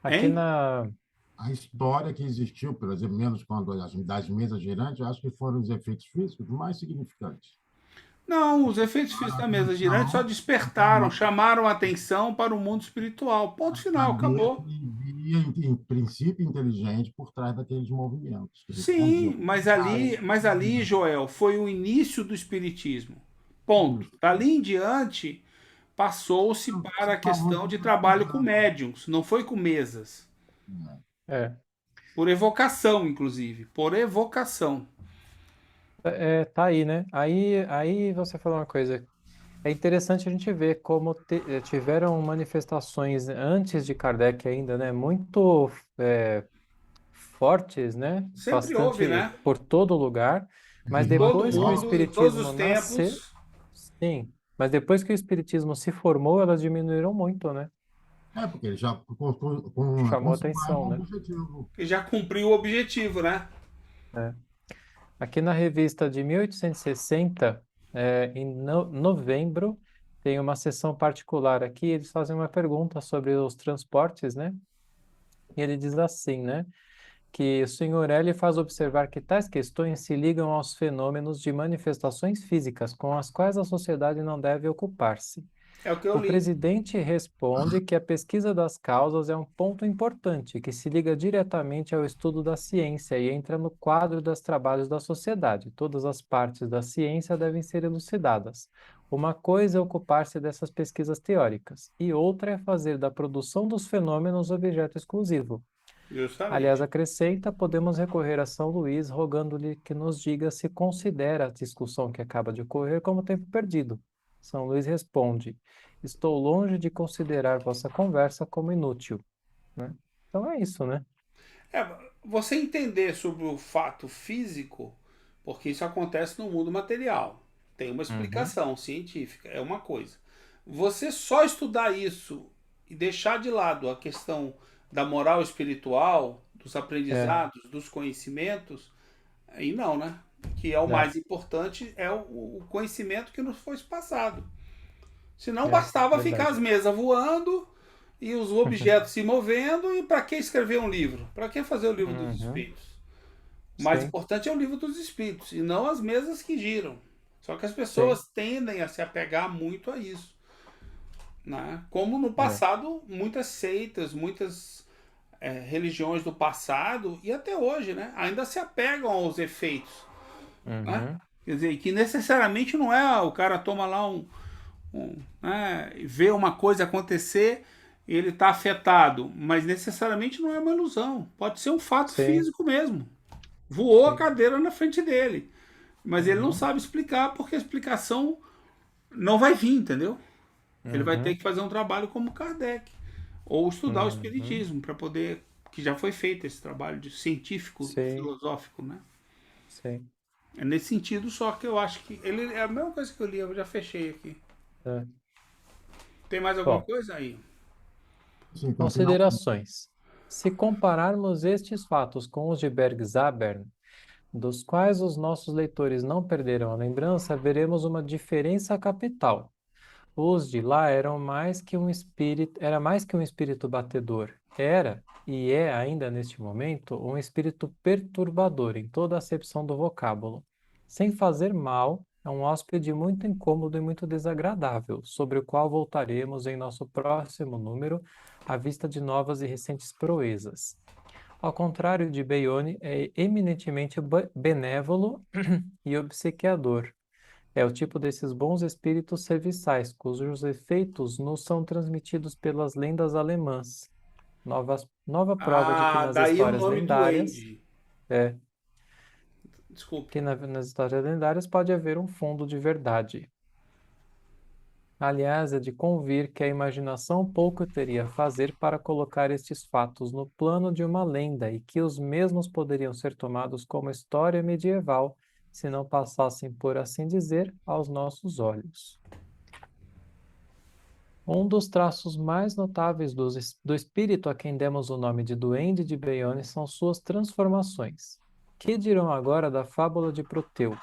aqui Hein? A história que existiu, por exemplo, menos quando das mesas girantes, eu acho que foram os efeitos físicos mais significantes. Não, os efeitos físicos da mesa girante só despertaram, chamaram a atenção para o mundo espiritual. Ponto final, Saber acabou. que havia, em princípio, inteligente por trás daqueles movimentos que Sim, respondiam. mas ali, Joel, foi o início do espiritismo. Ponto. Dali em diante, passou-se para a questão de trabalho com médiums, não foi com mesas. é, Por evocação, inclusive. Por evocação. tá aí, né? Aí você falou uma coisa. É interessante a gente ver como tiveram manifestações antes de Kardec ainda, né? Muito fortes, né? Sempre houve, Bastante né? por todo lugar. Mas Em todo depois que o mundo, em todos Espiritismo os nasceu, tempos. sim. Mas depois que o Espiritismo se formou, elas diminuíram muito, né? Porque ele já Chamou consumaram atenção, o né? objetivo. Que já cumpriu o objetivo, né? É. Aqui na revista de 1860, em novembro, tem uma sessão particular aqui, eles fazem uma pergunta sobre os transportes, né? E ele diz assim, né? Que o senhor L faz observar que tais questões se ligam aos fenômenos de manifestações físicas com as quais a sociedade não deve ocupar-se. É o que eu O li. presidente responde que a pesquisa das causas é um ponto importante que se liga diretamente ao estudo da ciência e entra no quadro dos trabalhos da sociedade. Todas as partes da ciência devem ser elucidadas. Uma coisa é ocupar-se dessas pesquisas teóricas, e outra é fazer da produção dos fenômenos objeto exclusivo. Aliás, Justamente. acrescenta, podemos recorrer a São Luís, rogando-lhe que nos diga se considera a discussão que acaba de ocorrer como tempo perdido. São Luís responde: estou longe de considerar vossa conversa como inútil, né? Então é isso, né? É, você entender sobre o fato físico, porque isso acontece no mundo material. Tem uma Uhum. explicação científica, é uma coisa. Você só estudar isso e deixar de lado a questão da moral espiritual, dos É, aprendizados, dos conhecimentos, aí não, né? Que é o é, mais importante, é o conhecimento que nos foi passado. Senão é, bastava ficar as verdade. mesas voando e os objetos se movendo, e para que escrever um livro? Para que fazer o livro dos Uhum. espíritos? O mais Sim, importante é o livro dos espíritos, e não as mesas que giram. Só que as sim, pessoas tendem a se apegar muito a isso. Né? Como no é. passado, muitas seitas, muitas religiões do passado, e até hoje, né? Ainda se apegam aos efeitos. Né? Uhum. Quer dizer, que necessariamente não é o cara toma lá vê uma coisa acontecer, ele está afetado, mas necessariamente não é uma ilusão. Pode ser um fato Sim, físico mesmo. Voou a sim. cadeira na frente dele, mas ele não Uhum. sabe explicar porque a explicação não vai vir, entendeu? Ele vai ter Uhum. que fazer um trabalho como Kardec ou estudar o Uhum. espiritismo para poder, que já foi feito esse trabalho de científico, Sim, filosófico, né? sim. É nesse sentido só que eu acho que ele é a mesma coisa que eu li, eu já fechei aqui. É. Tem mais alguma Bom, coisa aí? Sim, então, finalmente. considerações. Se compararmos estes fatos com os de Bergzabern, dos quais os nossos leitores não perderam a lembrança, veremos uma diferença capital. Os de lá eram mais que um espírito, era mais que um espírito batedor. Era, e é ainda neste momento, um espírito perturbador em toda a acepção do vocábulo. Sem fazer mal, é um hóspede muito incômodo e muito desagradável, sobre o qual voltaremos em nosso próximo número, à vista de novas e recentes proezas. Ao contrário de Beione, é eminentemente benévolo e obsequiador. É o tipo desses bons espíritos serviçais, cujos efeitos nos são transmitidos pelas lendas alemãs. Nova prova de que Ah, nas daí o histórias nome lendárias, duende. é, Desculpe. nas histórias lendárias pode haver um fundo de verdade. Aliás, é de convir que a imaginação pouco teria a fazer para colocar estes fatos no plano de uma lenda e que os mesmos poderiam ser tomados como história medieval, se não passassem, por assim dizer, aos nossos olhos. Um dos traços mais notáveis do espírito a quem demos o nome de Duende de Beione são suas transformações. Que dirão agora da fábula de Proteu?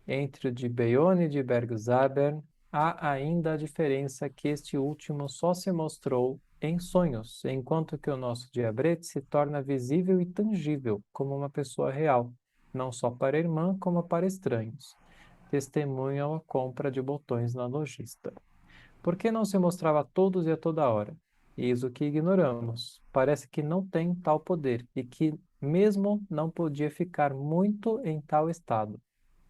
Entre o de Beione e de Bergzabern, há ainda a diferença que este último só se mostrou em sonhos, enquanto que o nosso diabrete se torna visível e tangível, como uma pessoa real, não só para a irmã, como para estranhos. Testemunham a compra de botões na lojista. Por que não se mostrava a todos e a toda hora? Eis o que ignoramos. Parece que não tem tal poder e que mesmo não podia ficar muito em tal estado.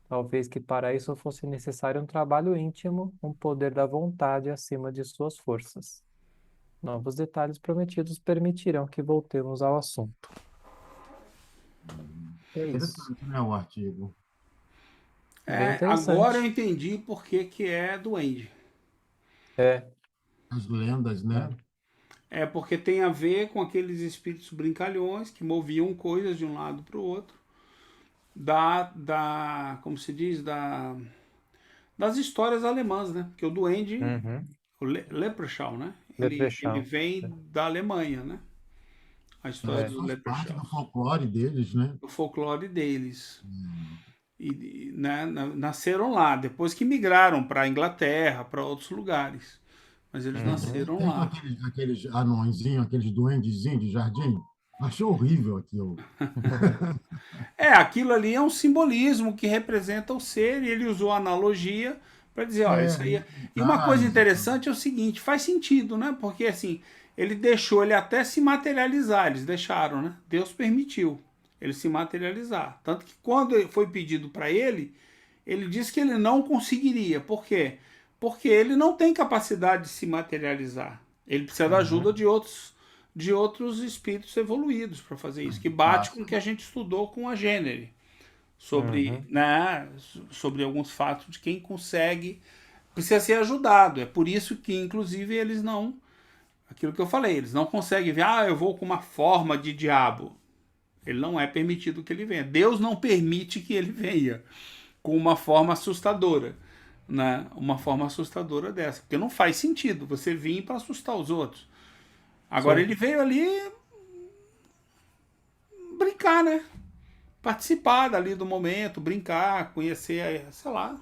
Talvez que para isso fosse necessário um trabalho íntimo, um poder da vontade acima de suas forças. Novos detalhes prometidos permitirão que voltemos ao assunto. É isso. Interessante, né, o artigo. Bem Agora eu interessante. entendi por que que é duende. É, As lendas, né? É porque tem a ver com aqueles espíritos brincalhões que moviam coisas de um lado para o outro. Como se diz, das histórias alemãs, né? Porque o duende, uhum. o Leprechaun, né? Ele Leprechaun. vem da Alemanha, né? A história Isso É. do faz parte Leprechaun. do folclore deles, né? O folclore deles. E né, nasceram lá, depois que migraram para a Inglaterra, para outros lugares. Mas eles Uhum. nasceram Tem lá. aqueles anõezinhos, aqueles duendezinhos de jardim. Achei horrível aquilo. Aquilo ali é um simbolismo que representa o ser, e ele usou a analogia para dizer, ó, É, isso aí. E uma coisa gás e tal. interessante é o seguinte, faz sentido, né? Porque assim, ele deixou ele até se materializar, eles deixaram, né? Deus permitiu ele se materializar. Tanto que quando foi pedido para ele disse que ele não conseguiria. Por quê? Porque ele não tem capacidade de se materializar. Ele precisa da ajuda de outros espíritos evoluídos para fazer isso, que bate com o que a gente estudou com a Gênere sobre, Uhum. né, sobre alguns fatos de quem consegue, precisa ser ajudado. É por isso que, inclusive, eles não, aquilo que eu falei, eles não conseguem ver, eu vou com uma forma de diabo. Ele não é permitido que ele venha. Deus não permite que ele venha com uma forma assustadora, né? Uma forma assustadora dessa, porque não faz sentido você vir para assustar os outros. Agora Sim. ele veio ali brincar, né? Participar dali do momento, brincar, conhecer, sei lá.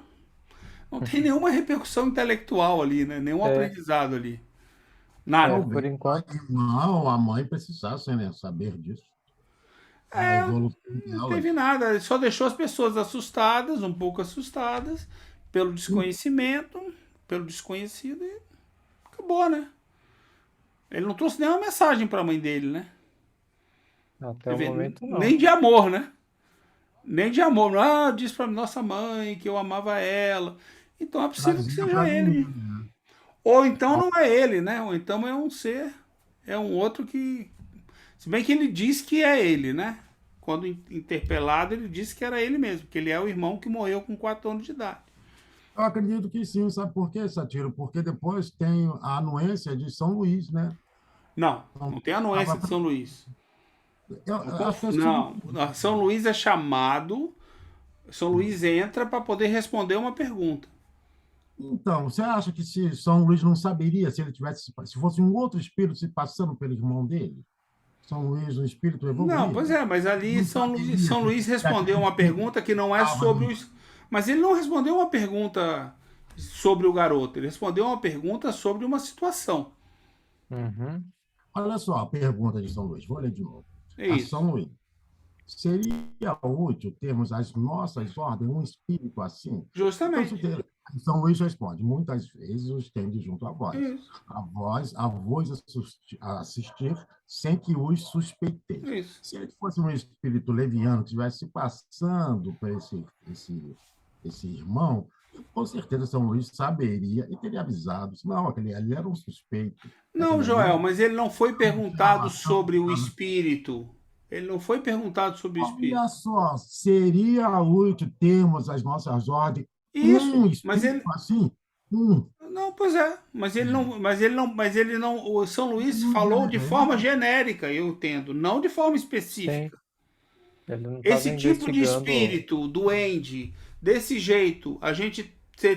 Não tem nenhuma repercussão intelectual ali, né? Nenhum É, aprendizado ali. Nada. por Talvez a enquanto. irmã ou a mãe precisassem, né, saber disso. A evolução Não teve delas. nada. Ele só deixou as pessoas assustadas, um pouco assustadas, pelo desconhecimento, pelo desconhecido, e acabou, né? Ele não trouxe nenhuma mensagem para a mãe dele, né? Até Você o vê, momento, não. nem de amor, né? Nem de amor. Disse para nossa mãe que eu amava ela. Então é possível que Trazia para seja ele. mim, né? Ou então não é ele, né? Ou então é um ser, é um outro que. Se bem que ele diz que é ele, né? Quando interpelado, ele disse que era ele mesmo, que ele é o irmão que morreu com 4 anos de idade. Eu acredito que sim, sabe por quê, Satiro? Porque depois tem a anuência de São Luís, né? Não, Então, não tem anuência de São Luís. eu acho que eu estive. Não, São Luís é chamado. São Luís entra para poder responder uma pergunta. Então, você acha que se São Luís não saberia se ele tivesse, se fosse um outro espírito se passando pelo irmão dele? São Luís, um espírito Não, pois evoluído, é, mas ali não São saberia Luís que respondeu aquele uma espírito pergunta que não é estava sobre ali. os. Mas ele não respondeu uma pergunta sobre o garoto. Ele respondeu uma pergunta sobre uma situação. Uhum. Olha só a pergunta de São Luís. Vou ler de novo. É A isso. São Luís. Seria útil termos as nossas ordens, um espírito assim? Então, Justamente. São Luís responde: muitas vezes os tende junto a vós. Isso. A vós assistir sem que os suspeiteis. Isso. Se ele fosse um espírito leviano que estivesse passando por esse irmão, com certeza São Luís saberia e teria avisado. Não, aquele ali era um suspeito. Não, Aquele Joel, ali mas ele não foi perguntado sobre o era- espírito. Ele não foi perguntado sobre o espírito. Olha só, seria útil termos as nossas ordens Isso, um mas ele. espírito assim? Um. Não, pois é, o São Luís Não falou de é, forma genérica, eu entendo, não de forma específica. Sim. Ele não estava Esse tipo de investigando. espírito, duende, desse jeito,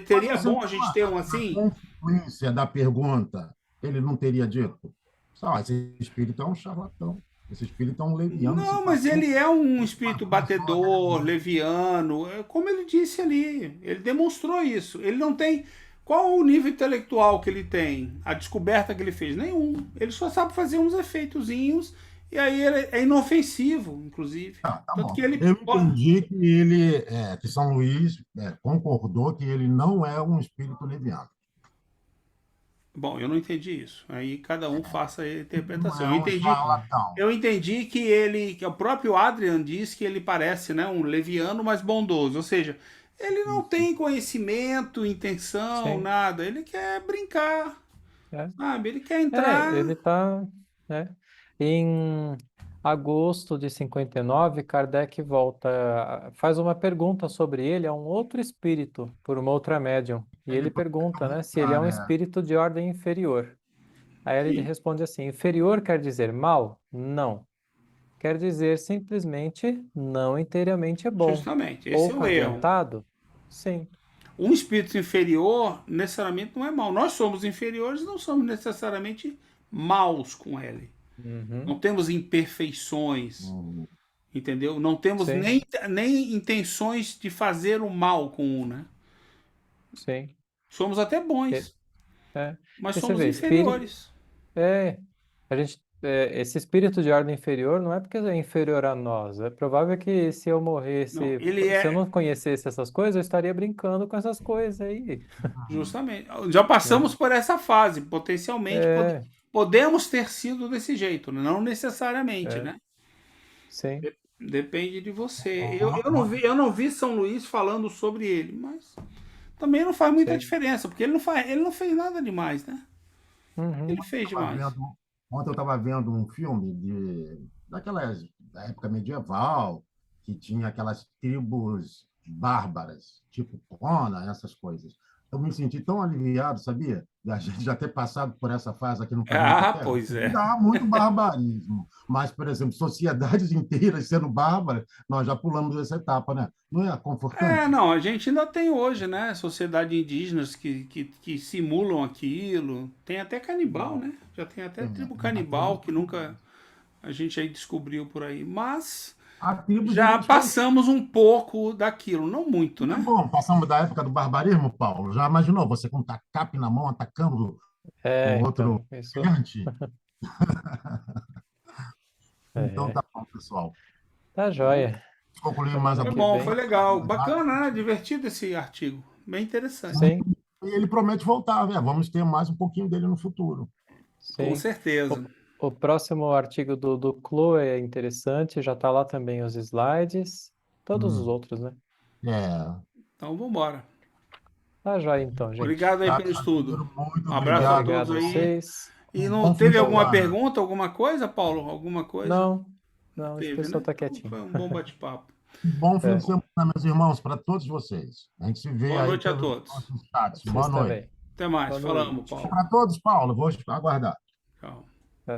teria Mas você bom a gente ter um assim? A consequência da pergunta, ele não teria dito: só, esse espírito é um charlatão, esse espírito é um leviano. Não, mas ele é um espírito batedor, leviano, como ele disse ali, ele demonstrou isso. Ele não tem. Qual o nível intelectual que ele tem? A descoberta que ele fez? Nenhum. Ele só sabe fazer uns efeitozinhos e aí ele é inofensivo, inclusive. Tá Tanto bom. que ele Eu entendi que que São Luís concordou que ele não é um espírito leviano. Bom, eu não entendi isso. Aí cada um faça a interpretação. Não é um charlatão. Eu entendi que o próprio Adrian diz que ele parece, né, um leviano, mas bondoso. Ou seja, ele não tem conhecimento, intenção, Sim. nada. Ele quer brincar, É. sabe? Ele quer entrar. Ele está, né? Em agosto de 59, Kardec volta, faz uma pergunta sobre ele a um outro espírito, por uma outra médium. E ele pergunta, né, se ele é um espírito de ordem inferior. Aí ele E- responde assim: inferior quer dizer mal? Não. Quer dizer simplesmente não inteiramente é bom. Justamente, esse Pouco é o erro. adiantado? Sim. Um espírito inferior necessariamente não é mal. Nós somos inferiores, não somos necessariamente maus com ele. Uhum. Não temos imperfeições, entendeu? Não temos Sim. nem intenções de fazer o mal com um, né? Sim. Somos até bons, É. mas Porque você somos vê, inferiores. Esse espírito de ordem inferior não é porque é inferior a nós. É provável que se eu morresse, Não, se eu não conhecesse essas coisas, eu estaria brincando com essas coisas aí. justamente. Já passamos por essa fase, potencialmente. É, Podemos ter sido desse jeito, não necessariamente, é, né? sim, Depende de você. Eu não vi São Luís falando sobre ele, mas também não faz muita sim. diferença, porque ele não fez nada demais, né? Uhum. Ele fez demais. Ontem eu estava vendo um filme da época medieval, que tinha aquelas tribos bárbaras, tipo Conan, essas coisas. Eu me senti tão aliviado, sabia? Da gente já ter passado por essa fase aqui no planeta Ah, Terra. pois é. Dá muito barbarismo. Mas, por exemplo, sociedades inteiras sendo bárbaras, nós já pulamos essa etapa, né? Não é confortante? Não, a gente ainda tem hoje, né? Sociedade indígenas que simulam aquilo. Tem até canibal, né? Já tem até tribo canibal que nunca a gente aí descobriu por aí. Mas A tribo já deles passamos um pouco daquilo, não muito, foi né? bom. Passamos da época do barbarismo, Paulo. Já imaginou você com um tacape na mão atacando o outro Então, isso gigante? Então é, tá bom, pessoal. tá joia. Concluir mais a Foi Que bom, bem. foi legal. Bacana, né? Divertido esse artigo. Bem interessante. Sim, E ele promete voltar, né? Vamos ter mais um pouquinho dele no futuro. Com sim. certeza. O próximo artigo do Chloe é interessante, já está lá também os slides, todos os outros, né? Então vamos embora. Tá joia então, gente. Obrigado aí Tá, pelo estudo. muito Um abraço a obrigado. todos Obrigado a aí. vocês. E Um não bom teve fim de alguma semana. pergunta, alguma coisa, Paulo? Alguma coisa? Não, esse Teve, pessoal né? tá Então quietinho. foi um bom bate-papo. Bom fim de semana, meus irmãos, para todos vocês. A gente se vê Boa aí noite a pelos todos. nossos chats. Vocês Boa noite. também. Até mais. Boa Falamos, noite. Paulo. Para todos, Paulo, vou aguardar. Tchau.